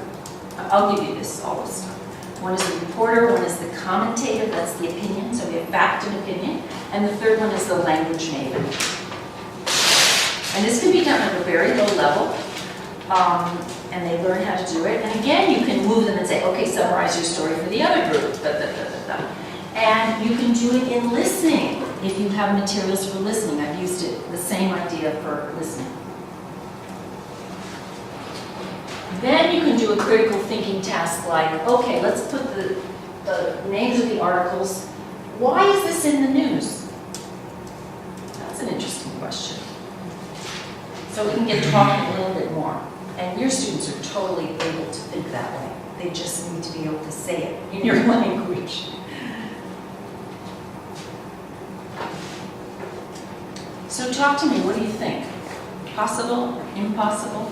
I'll give you this, all this stuff. One is the reporter, one is the commentator, that's the opinion, so we have fact and opinion. And the third one is the language maven. And this can be done at a very low level. And they learn how to do it. And again, you can move them and say, okay, summarize your story for the other group. And you can do it in listening. If you have materials for listening, I've used it, the same idea for listening. Then you can do a critical thinking task like, okay, let's put the names of the articles. Why is this in the news? That's an interesting question. So we can get talking a little bit more. And your students are totally able to think that way. They just need to be able to say it in your language. So talk to me, what do you think? Possible, impossible?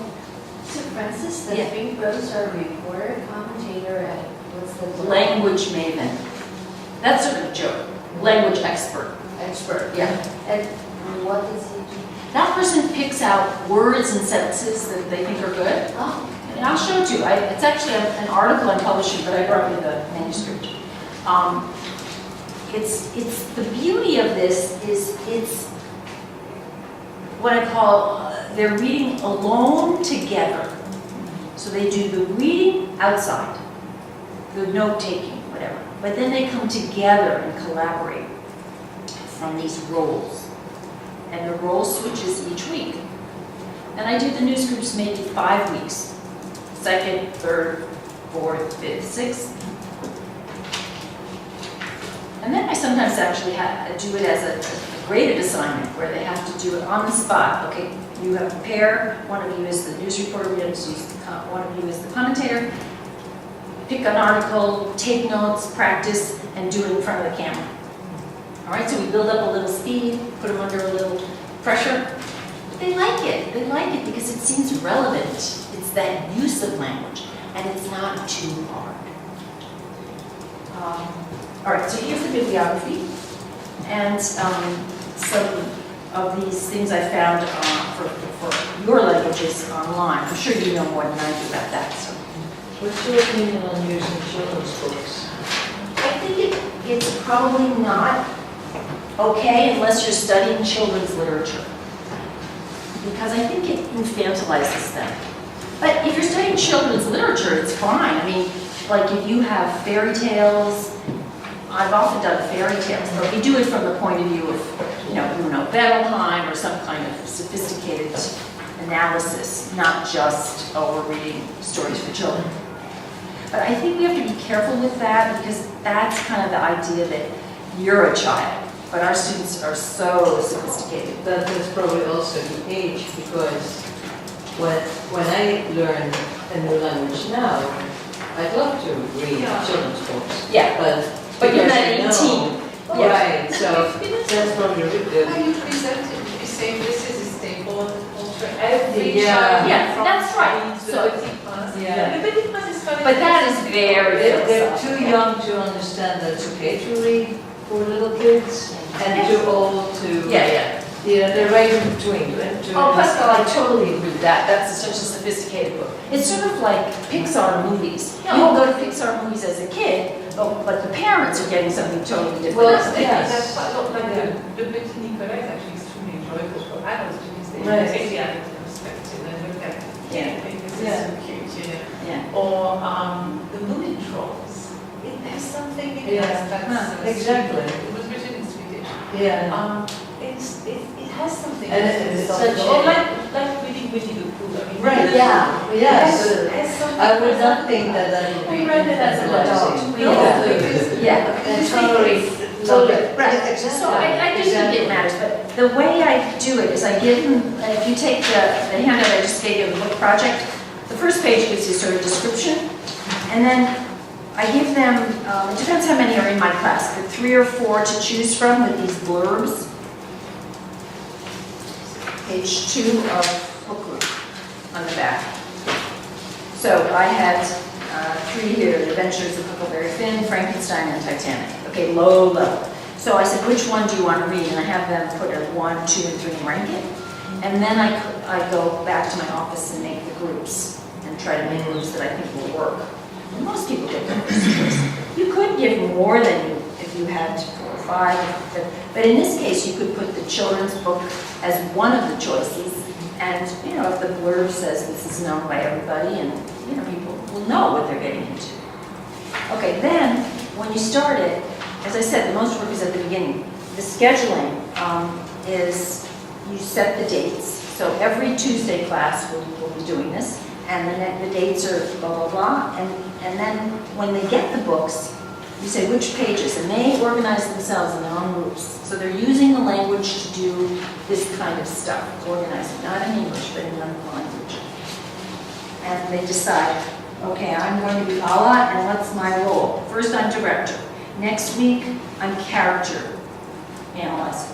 So Francis, the Yeah. three pros are reporter, commentator, and what's the Language maven. That's sort of a joke. Language expert. expert? Yeah. And what does he do? That person picks out words and sentences that they think are good. Oh, And I'll show it to you. It's actually an article I'm publishing, but I brought you the manuscript. It's the beauty of this is it's what I call they're reading alone together. So they do the reading outside, the note taking, whatever. But then they come together and collaborate from these roles. And the role switches each week. And I do the news groups maybe 5 weeks. Second, third, fourth, fifth, sixth. And then I sometimes actually do it as a graded assignment where they have to do it on the spot. Okay, you have a pair, one of you is the news reporter, one of you is the commentator. Pick an article, take notes, practice, and do it in front of the camera. All right, so we build up a little speed, put them under a little pressure. But they like it. They like it because it seems relevant. It's that use of language, and it's not too hard. All right, so here's the bibliography, and some of these things I found for your languages online. I'm sure you know more than I do about that. So What's your opinion on using children's books? I think it's probably not okay unless you're studying children's literature, because I think it infantilizes them. But if you're studying children's literature, it's fine. I mean, like if you have fairy tales, I've often done fairy tales, but we do it from the point of view of, Bruno Bettelheim or some kind of sophisticated analysis, not just, oh, we're reading stories for children. But I think we have to be careful with that because that's kind of the idea that you're a child, but our students are so sophisticated. That is probably also the age, because when I learn a new language now, I'd love to read children's books. Yeah, but you're because not I know- 18. Yeah. Right, so that's probably good. How you present it, you say this is a staple for every Yeah. child. Yeah, from that's right. the So- petit class. Yeah. The petit class is funny. But that is very They're philosophical. too young to understand that it's okay to read for little kids, and too old to, Yeah. they're right in between. Oh, Pascal, I totally agree with that. That's such a sophisticated book. It's sort of like Pixar movies. You don't go to Pixar movies as a kid, but the parents are getting something totally different. Well, That's yes. quite a lot like the Petit Nicolas is actually extremely enjoyable for adults because they Right. take the adult perspective and look at Yeah. this Yeah. is so cute, Yeah. Or the Moon Trolls. It has something in Yeah. us that's Exactly. It was written in Swedish. Yeah. It has something. And that's it's nostalgic. such a- Or like reading Winnie the Pooh. I mean, Right. Yeah. Yes. It has something. I would not think that would be. We read it as an adult. influencing. No, Yeah. because- Yeah. And totally love it. Right, so I do think it matters, but the way I do it is I give them, if you take the handout I just gave you, the book project, the first page gives you sort of description, and then I give them, it depends how many are in my class, but 3 or 4 to choose from with these blurbs. Page 2 of book group on the back. So I had 3 here, The Adventures of Huckleberry Finn, Frankenstein, and Titanic. Okay, low level. So I said, which one do you want to read? And I have them put a 1, 2, and 3 and rank it. And then I go back to my office and make the groups and try to make groups that I think will work. And most people get the first choice. You could give more than you if you had 4 or 5, but in this case, you could put the children's book as one of the choices. And, if the blurb says this is known by everybody and, people will know what they're getting into. Okay, then, when you start it, as I said, the most work is at the beginning. the scheduling is you set the dates. So every Tuesday class will be doing this, and then the dates are blah, blah, blah. And then when they get the books, you say which pages, and they organize themselves in their own groups. So they're using the language to do this kind of stuff, organizing, not in English, but in another language. And they decide, okay, I'm going to be Allah, and what's my role? First, I'm director. Next week, I'm character analyst.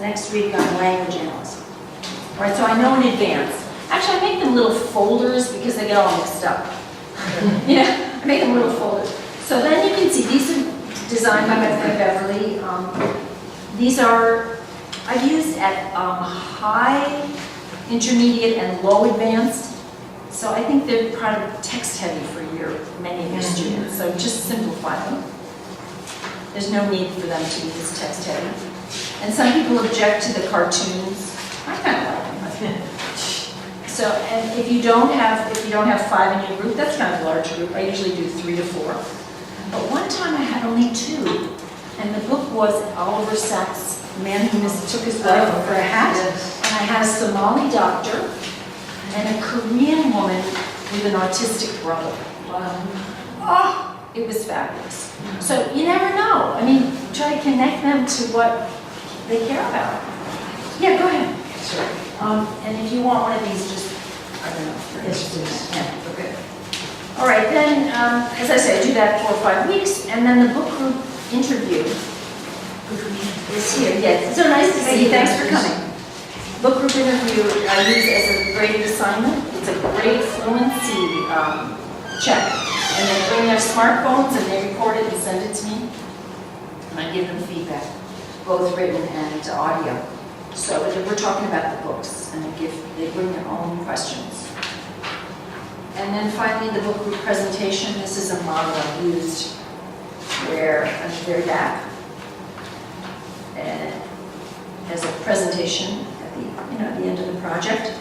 Next week, I'm language analyst. All right, so I know in advance. Actually, I make them little folders because they get all mixed up. Yeah, I make them little folders. So then you can see, these are designed by my friend Beverly. These are, I've used at high, intermediate, and low advanced. So I think they're kind of text heavy for many of your students. So just simplify them. There's no need for them to be this text heavy. And some people object to the cartoons. I kind of like them. So, and if you don't have 5 in your group, that's kind of a large group. I usually do 3 to 4. But one time I had only 2, and the book was Oliver Sacks' Man Who Mistook His Wife for a Hat. And I had a Somali doctor and a Korean woman with an autistic brother. Wow. Oh, it was fabulous. So you never know. I mean, try to connect them to what they care about. Yeah, go ahead. Sure. And if you want one of these, just, I don't know. Yes, please. Yeah, okay. All right, then, as I say, I do that 4 or 5 weeks, and then the book group interview is here. Yes, so nice to see you. Thanks for coming. Book group interview I use as a graded assignment. It's a grade fluency check. And they bring their smartphones and they record it and send it to me. And I give them feedback, both written and audio. So we're talking about the books, and they bring their own questions. And then finally, the book group presentation. This is a model I've used where at the very back, as a presentation at the end of the project.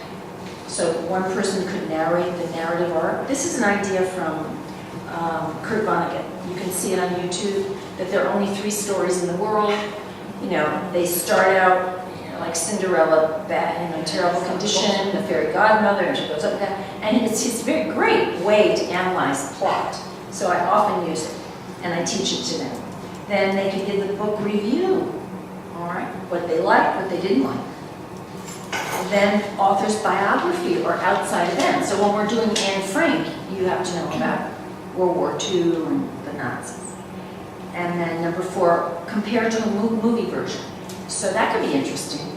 So one person could narrate the narrative arc. This is an idea from Kurt Vonnegut. You can see it on YouTube, that there are only 3 stories in the world. They start out like Cinderella, bad, terrible condition, the fairy godmother, and she goes up and down. And it's a very great way to analyze plot. So I often use it, and I teach it to them. Then they can give the book review, all right? What they liked, what they didn't like. And then author's biography or outside events. So when we're doing Anne Frank, you have to know about World War II and the Nazis. And then number 4, compared to a movie version. So that could be interesting.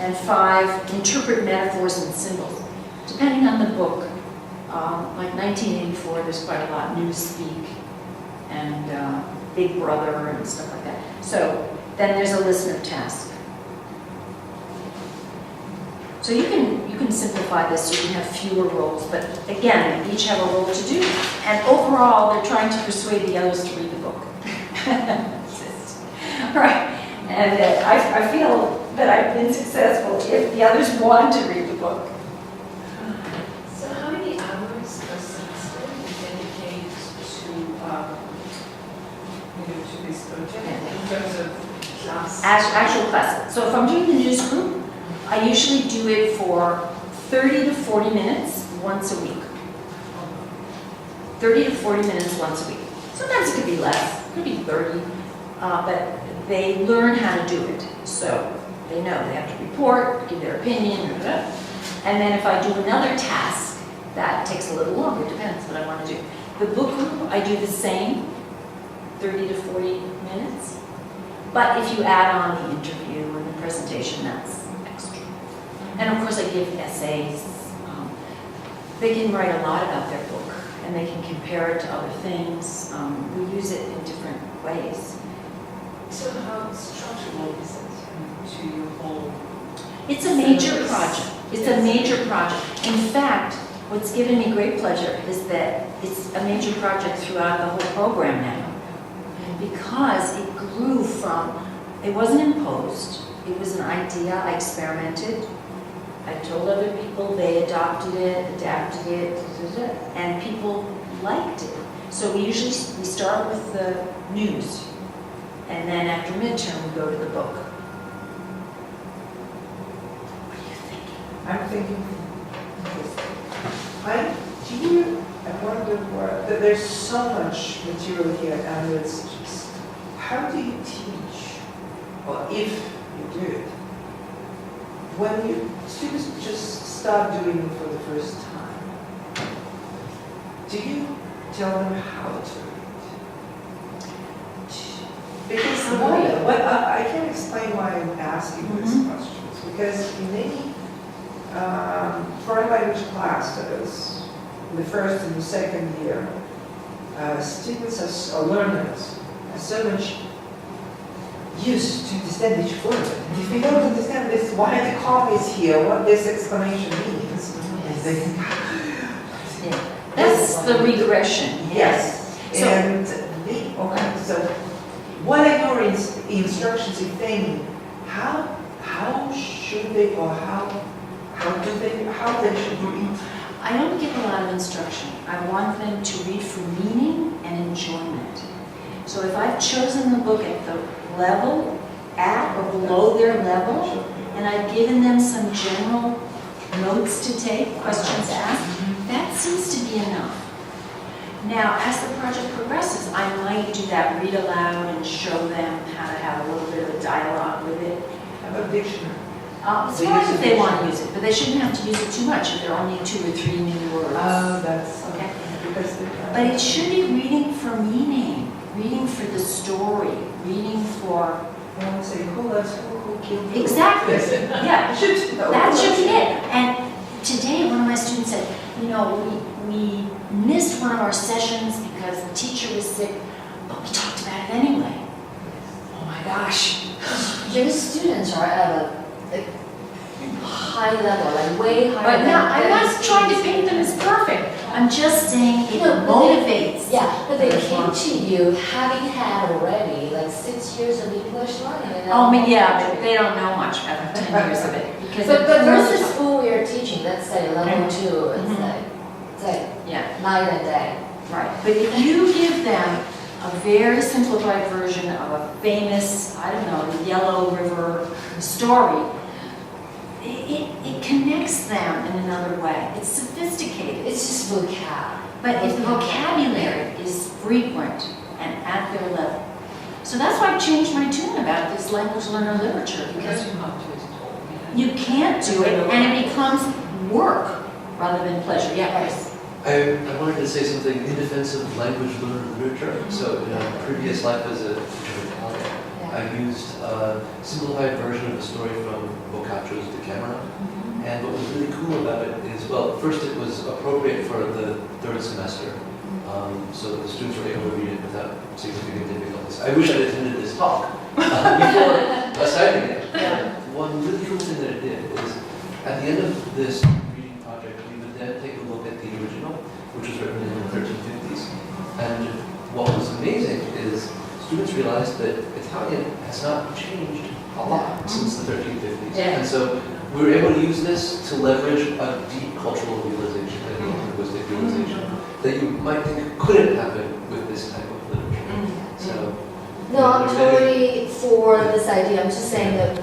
And 5, interpret metaphors and symbols. Depending on the book, like 1984, there's quite a lot, Newspeak and Big Brother and stuff like that. So then there's a list of tasks. So you can simplify this, you can have fewer roles, but again, they each have a role to do. And overall, they're trying to persuade the others to read the book. Right. And I feel that I've been successful if the others want to read the book. So how many hours per semester do you dedicate to this project in terms of class? Actual classes. So if I'm doing the news group, I usually do it for 30 to 40 minutes once a week. 30 to 40 minutes once a week. Sometimes it could be less, it could be 30, but they learn how to do it. So they know they have to report, give their opinion, and then if I do another task, that takes a little longer, depends what I want to do. The book group, I do the same, 30 to 40 minutes. But if you add on the interview and the presentation, that's extra. And of course I give essays. They can write a lot about their book, and they can compare it to other things. We use it in different ways. So how structural is it to your whole? It's a major project. It's a major project. In fact, what's given me great pleasure is that it's a major project throughout the whole program now. Because it grew from, it wasn't imposed, it was an idea, I experimented, I told other people, they adopted it, adapted it, and people liked it. So we start with the news, And then after midterm, we go to the book. I'm thinking, I wonder what, that there's so much material here, and it's just, how do you teach, or if you do it, when you students just start doing it for the first time? Do you tell them how to read? Because I can't explain why I'm asking these questions, because in any foreign language classes, the first and the second year, students or learners are so much used to understand each word. And if they don't understand this, why the comma is here, what this exclamation means, they think, That's the regression. yes. So- And so what are your instructions, if any? How should they, or how they should read? I don't give a lot of instruction. I want them to read for meaning and enjoyment. So if I've chosen the book at the level, at or below their level, and I've given them some general notes to take, questions to ask, that seems to be enough. Now, as the project progresses, I might do that read aloud and show them how to have a little bit of a dialogue with it. How about dictionary? It's fine if they want to use it, but they shouldn't have to use it too much if there are only 2 or 3 new words. That's, Okay. because But it should be reading for meaning, reading for the story, reading for... I want to say, who killed who? Exactly. Yeah, I should know. that should be it. And today, one of my students said, you know, we missed one of our sessions because the teacher was sick, but we talked about it anyway. Oh my gosh. Your students are at a high level, like way higher But than... no, I'm not trying to paint them as perfect. I'm just saying it No, but motivates. Yeah, but they came to you having had already like 6 years of English learning. And Oh, yeah, but they don't know much after 10 years of it. Because But it's really versus tough. school we are teaching, let's say level 2, it's Mhm. like Yeah. night and day. Right, but if you give them a very simplified version of a famous, I don't know, the Yellow River story, it connects them in another way. It's sophisticated. It's just vocab. But if the vocabulary is frequent and at their level. So that's why I changed my tune about this language learner literature, because Because you can't do it at all. you can't do it and it becomes work rather than pleasure. Yeah, right. I wanted to say something in defense of language learner literature. So in a previous life as a teacher of Italian, I used a simplified version of a story from Boccaccio's Decameron. And what was really cool about it is, well, first it was appropriate for the 3rd semester. So the students were able to read it without significant difficulties. I wish I'd attended this talk before assigning it. One really cool thing that it did is, at the end of this reading project, we would then take a look at the original, which was written in the 1350s. And what was amazing is students realized that Italian has not changed a lot since the 1350s. Yeah. And so we were able to use this to leverage a deep cultural realization, a deep linguistic realization, that you might think couldn't happen with this type of literature. So, No, I'm totally for this idea. I'm just saying that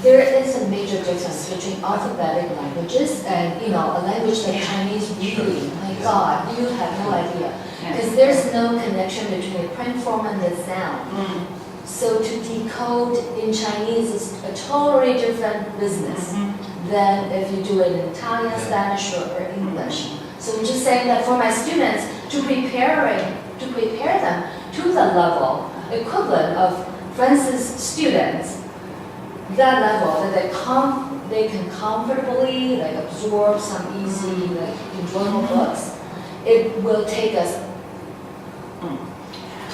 there is a major difference between alphabetic languages and, a language like Chinese really, my God, you have no idea. Because there's no connection between the print form and the sound. So to decode in Chinese is a totally different business than if you do it in Italian, Spanish, or English. So I'm just saying that for my students, to prepare them to the level equivalent of France's students, that level that they can comfortably absorb some easy, enjoyable books, it will take us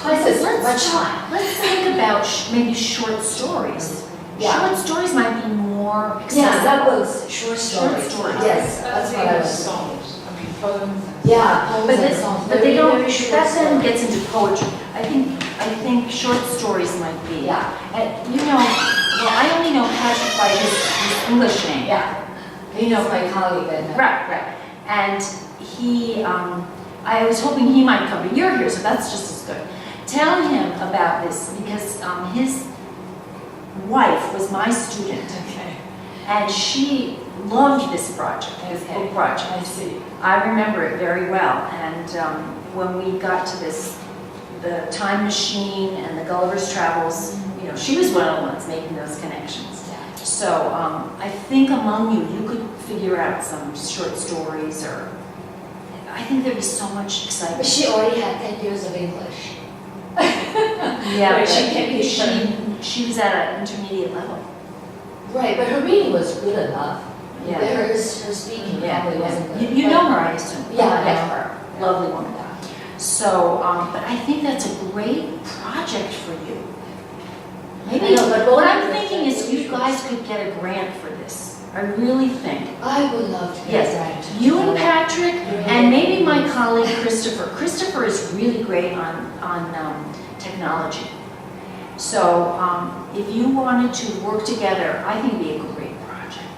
twice as much time. Let's think about maybe short stories. Yeah. Short stories might be more accessible. Yeah, that was short stories. stories. Yes, that's what I was. Songs, I mean, poems. Yeah, poems But and this, songs. but they Very, don't, very short that then stories. gets into poetry. I think short stories might be. Yeah. And well, I only know Patrick by his English name. Yeah. He's my colleague then. Right. And he, I was hoping he might come, but you're here, so that's just as good. tell him about this because his wife was my student. Okay. And she loved this project, this Okay. book project. I see. I remember it very well. And when we got to the time machine and the Gulliver's Travels, you know, she was one of the ones making those connections. So I think among you could figure out some short stories, or I think there'd be so much But excitement. she already had 10 years of English. Yeah, But she but can- she was at an intermediate level. Right, but her reading was good enough. Yeah. But her speaking probably wasn't good. You know her, I assume. Yeah, I know Yeah. her. Lovely woman. So, but I think that's a great project for you. Maybe, I know, but what both I'm of the thinking is you solutions- guys could get a grant for this. I really think. I would love to Yes, get that. You and Patrick, and maybe my colleague Christopher. Christopher is really great on technology. So, if you wanted to work together, I think it'd be a great project.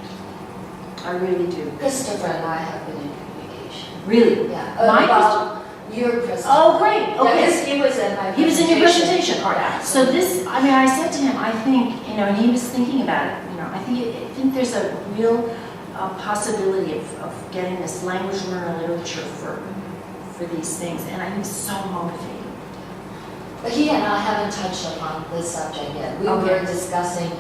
I really do. Christopher and I have been in communication. Really? Yeah. My About your Christopher. Oh, great, Yeah, okay. because he was in my He was in your presentation, all right. Yeah. So this, I mean, I said to him, I think, you know, and he was thinking about it, you know, I think there's a real possibility of getting this language learner literature for these things, and I think so motivating. But he and I haven't touched upon this subject yet. We Okay. were discussing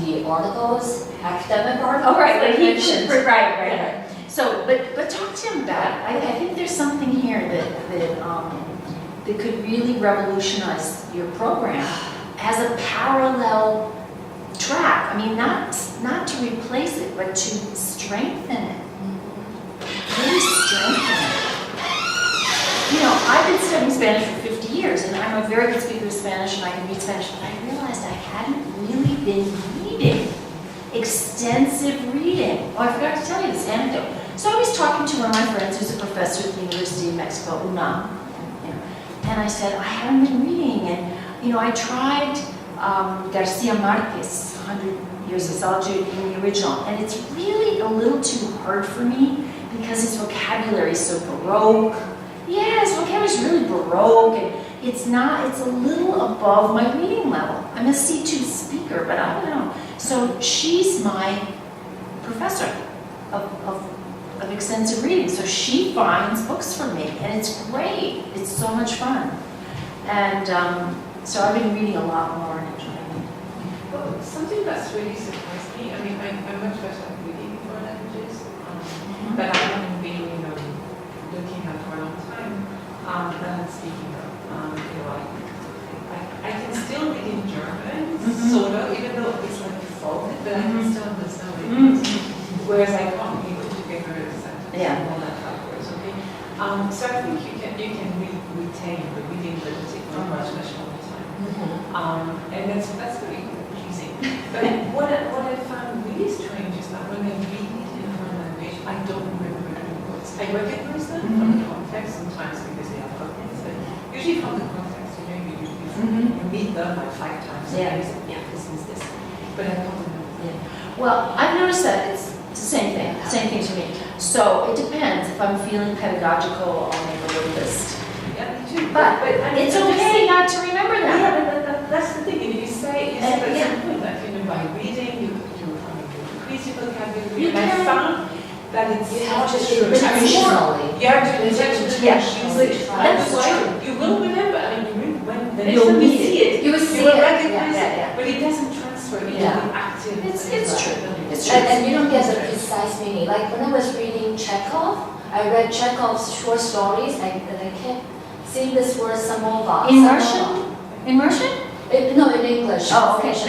the articles, academic articles. Oh, right, like he, mentioned. right. So, but talk to him about it. I think there's something here that could really revolutionize your program as a parallel track. I mean, not to replace it, but to strengthen it. Really strengthen it. You know, I've been studying Spanish for 50 years, and I'm a very good speaker of Spanish, and I can read Spanish, but I realized I hadn't really been reading. Extensive reading. Oh, I forgot to tell you this anecdote. So I was talking to one of my friends who's a professor at the University of Mexico, UNAM, and I said, I haven't been reading, and you know, I tried Garcia Marquez, 100 Years of Solitude in the original, and it's really a little too hard for me because his vocabulary is so baroque. Yeah, his vocabulary is really baroque, and it's a little above my reading level. I'm a C2 speaker, but I don't know. So she's my professor of extensive reading. So she finds books for me, and it's great. It's so much fun. And so I've been reading a lot more and enjoying it. Well, something that's really surprised me, I mean, I'm much better at reading foreign languages, but I haven't been, you know, looking at for a long time, than speaking of. You know, I can still read in German, sort of, even though it's like defaulted, but I can still understand what it means. Whereas I can't read it together and all that backwards, okay? So I think you can retain the reading ability for much longer time. And that's very pleasing. But what I found really strange is that when I read it in a foreign language, I don't remember the words. I recognize them from the context sometimes because they are programs, but usually from the context, you know, you meet them like 5 times. Yeah. And you say, yeah, this is this. But I don't remember. Well, I've noticed that it's the same thing to me. So it depends. If I'm feeling pedagogical, I'll make a little list. Yeah, me too. But I mean, it's okay not to remember that. Yeah, but that's the thing. You say Yeah. at some point that, you know, by reading, you increase your vocabulary. You And I can. found that it's You have not to true. do it intentionally. You have to intentionally Yeah. use it. That's why true. you will remember. I mean, when the next You'll time you need see it, You will see will it. recognize Yeah. it, but it doesn't transfer into Yeah. the active. It's true. It's true. And you don't get the precise meaning. Like when I was reading Chekhov, I read Chekhov's short stories and I kept seeing this word samova. In samova. Russian? In Russian? No, in English. Oh, okay. So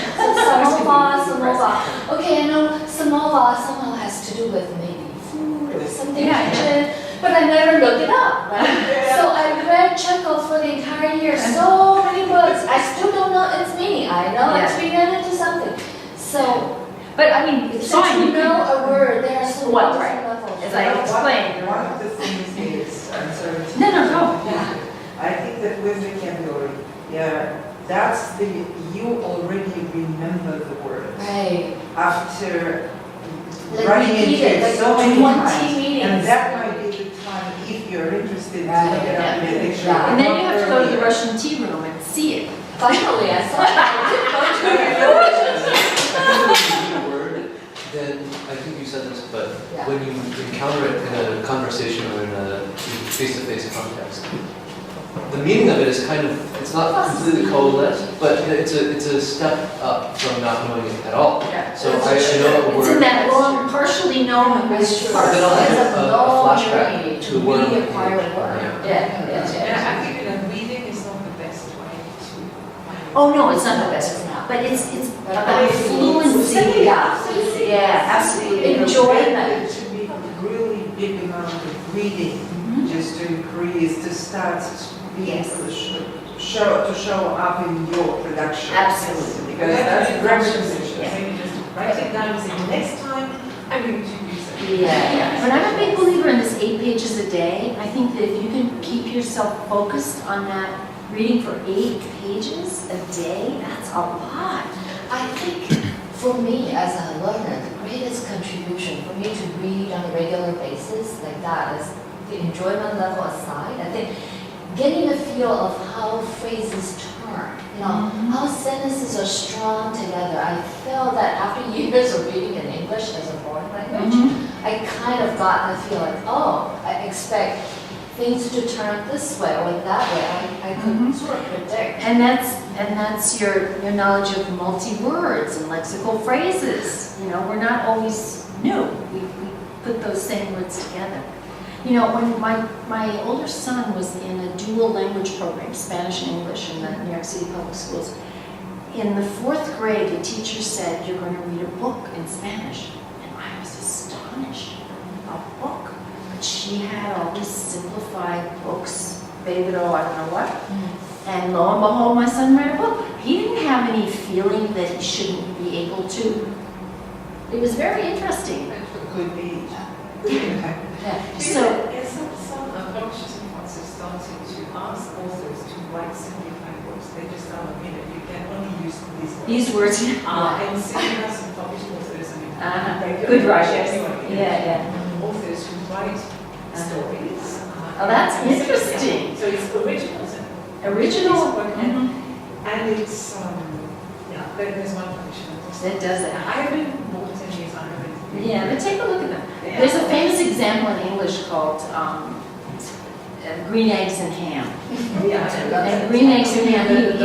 samova. Okay, I know samova somehow has to do with maybe food or something. Yeah, kitchen, but I never looked it up. Right? So I read Chekhov for the entire year. So many books. I still don't know its meaning. I know it's related to something. So But I mean, it's since fine. you You know can, a word, there are so What, many right. different levels. As I explained. One of the things is, I'm sorry. to- No. Yeah. I think that with vocabulary, that's you already remember the word. Right. After Like running repeat into it, it like so many 20 times. meetings. And that might be the time, if you're interested, to Right, look it up in yeah. the dictionary. Yeah. And then you have to go to the Russian tea room and see it. Finally, I saw it. I think when you read a word, then, I think you said this, but Yeah. when you encounter it in a conversation or in a face-to-face context, the meaning of it is kind of, it's not completely coalesced, but it's a step up from not knowing it at all. Yeah. So I know a It's in word, that long, partially known That's true. part. Then I'll have It's a long flashback journey to the word. really acquire a word. Yeah, And yeah. I think that reading is not the best way to. Oh, no, it's not the best, but it's about fluency, yeah, absolutely. Enjoyment. It should be a really big amount of reading, Mhm. just to increase, to start being, Yes. to show up in your production. Absolutely. Because that's production. Yeah. Maybe just write it down and say, next time I'm going to use it. Yeah, but I'm a big believer in this 8 pages a day. I think that if you can keep yourself focused on that, reading for 8 pages a day, that's a lot. I think for me as a learner, the greatest contribution for me to read on a regular basis like that is the enjoyment level aside. I think getting a feel of how phrases turn, how sentences are strung together. I felt that after years of reading in English as a foreign language, I kind of got the feel like, oh, I expect things to turn this way or that way. I could sort of predict. And that's your knowledge of multi-words and lexical phrases. You know, we're not always new. We put those same words together. You know, when my older son was in a dual language program, Spanish and English, in the New York City public schools, in the 4th grade, the teacher said, you're going to read a book in Spanish. And I was astonished. A book? But she had all these simplified books, Bebedo, I don't know what. And lo and behold, my son read a book. He didn't have any feeling that he shouldn't be able to. It was very interesting. Could be. So, Some publishers and sponsors started to ask authors to write simplified books. They just tell them, you can only use these words. these words. And similar some published authors, they're Good writers. anyway, Yeah. authors who write stories. Oh, that's and interesting. So it's original. Original. And it's, there's one publisher That does it. I have been more than 10 years, I haven't. Yeah, but take a look at them. There's a famous example in English called Green Eggs and Ham. And Green Eggs and Ham,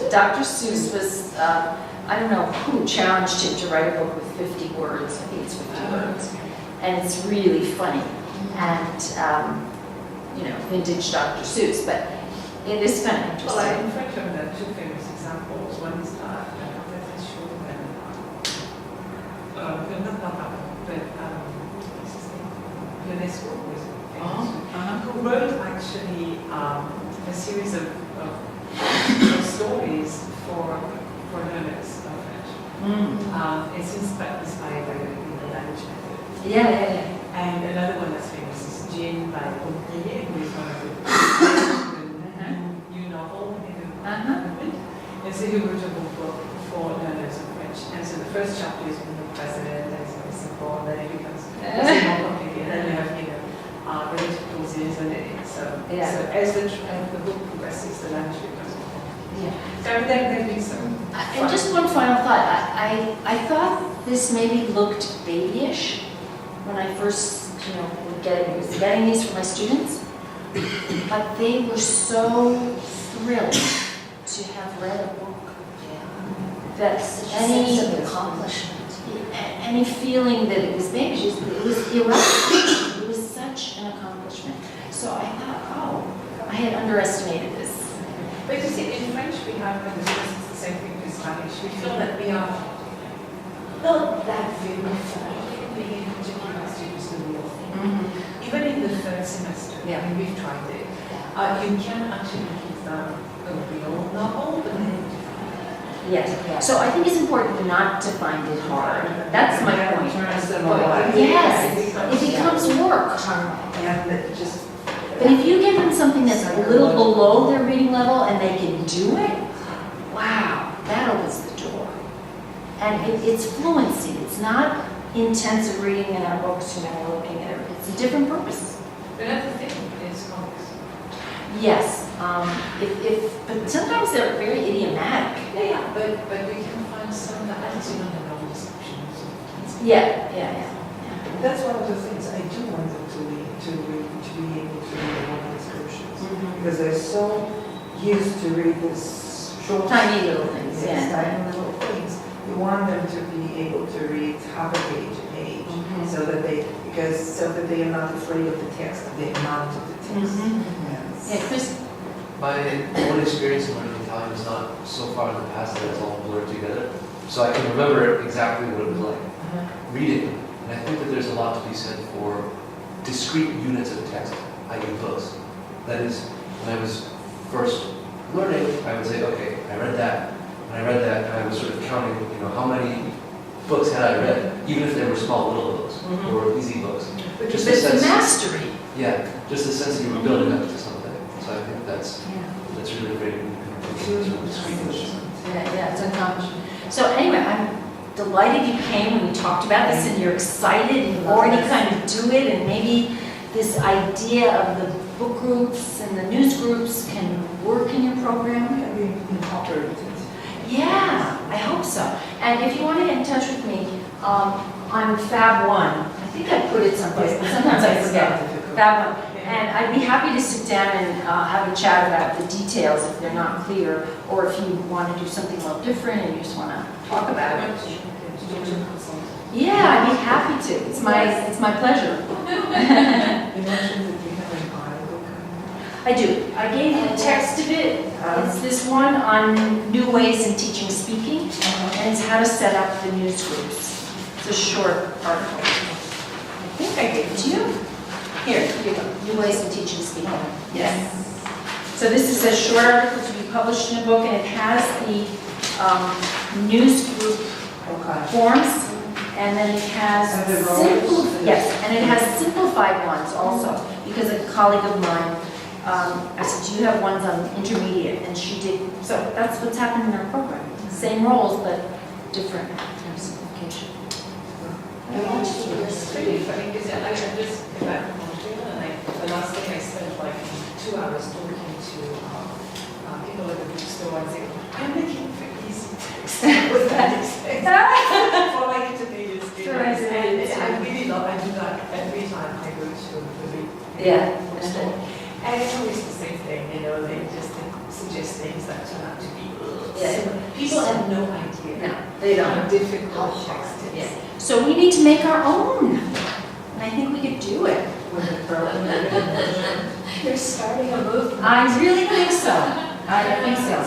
Dr. Seuss was, I don't know who challenged him to write a book with 50 words. I think it's 50 words. And it's really funny. And, vintage Dr. Seuss, but it is kind of Well, interesting. in French, there are 2 famous examples. One is not what's his name? UNESCO was famous. Who wrote actually a series of stories for learners of French. It's inspired by the language method. Yeah. And another one that's famous is Jean by Pompier, who is one of the new novel in the movement. And so he wrote a book for learners of French. And so the first chapter is with the president, and it's very simple, and then it becomes more complicated. And then you have, related clauses, and it's, so as the book progresses, the language becomes more complicated. So there have been some. And just one final thought. I thought this maybe looked babyish when I first, was getting these for my students. But they were so thrilled to have read a book that Any sense of accomplishment. any feeling that it was babyish, it was irrelevant. It was such an accomplishment. So I thought, I had underestimated this. But you see, in French we have, and this is the same thing with Spanish, we feel that we are not that very far in being able to give our students the real thing. Even in the 3rd semester, we've tried it. You can actually give them a real novel, but then Yes. So I think it's important not to find it hard. That's my point. Turns them away. Yes, it becomes work. And it just. But if you give them something that's a little below their reading level and they can do it, wow, that opens the door. And it's fluency. It's not intensive reading in our books, looking at it. It's a different purpose. another thing is comics. Yes, but sometimes they're very idiomatic. Yeah, but we can find some that actually don't have no descriptions. Yeah. That's one of the things I do want them to be able to read all the descriptions. Because they're so used to read this short. Tiny little things, Yes, yeah. tiny little things. You want them to be able to read half a page, a page, so that they are not afraid of the text, the amount of the text. Yes. Yeah, Chris, My own experience in learning Italian is not so far in the past that it's all blurred together. So I can remember exactly what it was like reading. And I think that there's a lot to be said for discrete units of text, i.e. books. That is, when I was first learning, I would say, okay, I read that. When I read that, I was sort of counting, how many books had I read, even if they were small little books or easy books. but Just it's a sense, mastery. yeah, just the sense that you were building up to something. So I think that's really great. Yeah, it's accomplishment. So anyway, I'm delighted you came and we talked about this and you're excited and you already kind of do it, and maybe this idea of the book groups and the news groups can work in your program. Can be incorporated. Yeah, I hope so. And if you want to get in touch with me, I'm Fab 1. I think I put it someplace, but sometimes I forget. Fab 1. And I'd be happy to sit down and have a chat about the details if they're not clear, or if you want to do something a little different and you just want to talk about it. Yeah, I'd be happy to. It's my pleasure. You mentioned that you have an audiobook. I do. I gave you the text of it. It's this one on new ways in teaching speaking, and it's how to set up the news groups. It's a short article. I think I gave it to you. Here you go. New ways in teaching speaking. Yes. So this is a short article to be published in a book, and it has the news group forms, and then it has And the roles? and it has simplified ones also, because a colleague of mine, I said, do you have ones on intermediate? And she did. So that's what's happened in our program. Same roles, but different type of simplification. It's pretty funny because I just came back from Montreal and the last day I spent like 2 hours talking to people at the bookstore and saying, I'm looking for easy text. What that explains. For my intermediate students. And I really love, I do that every time I go to the bookstore. And it's always the same thing, they just suggest things that turn out to be people have no idea. No, they don't. How difficult text is. Yeah. So we need to make our own. And I think we could do it. You're starting a movement. I really think so. I think so.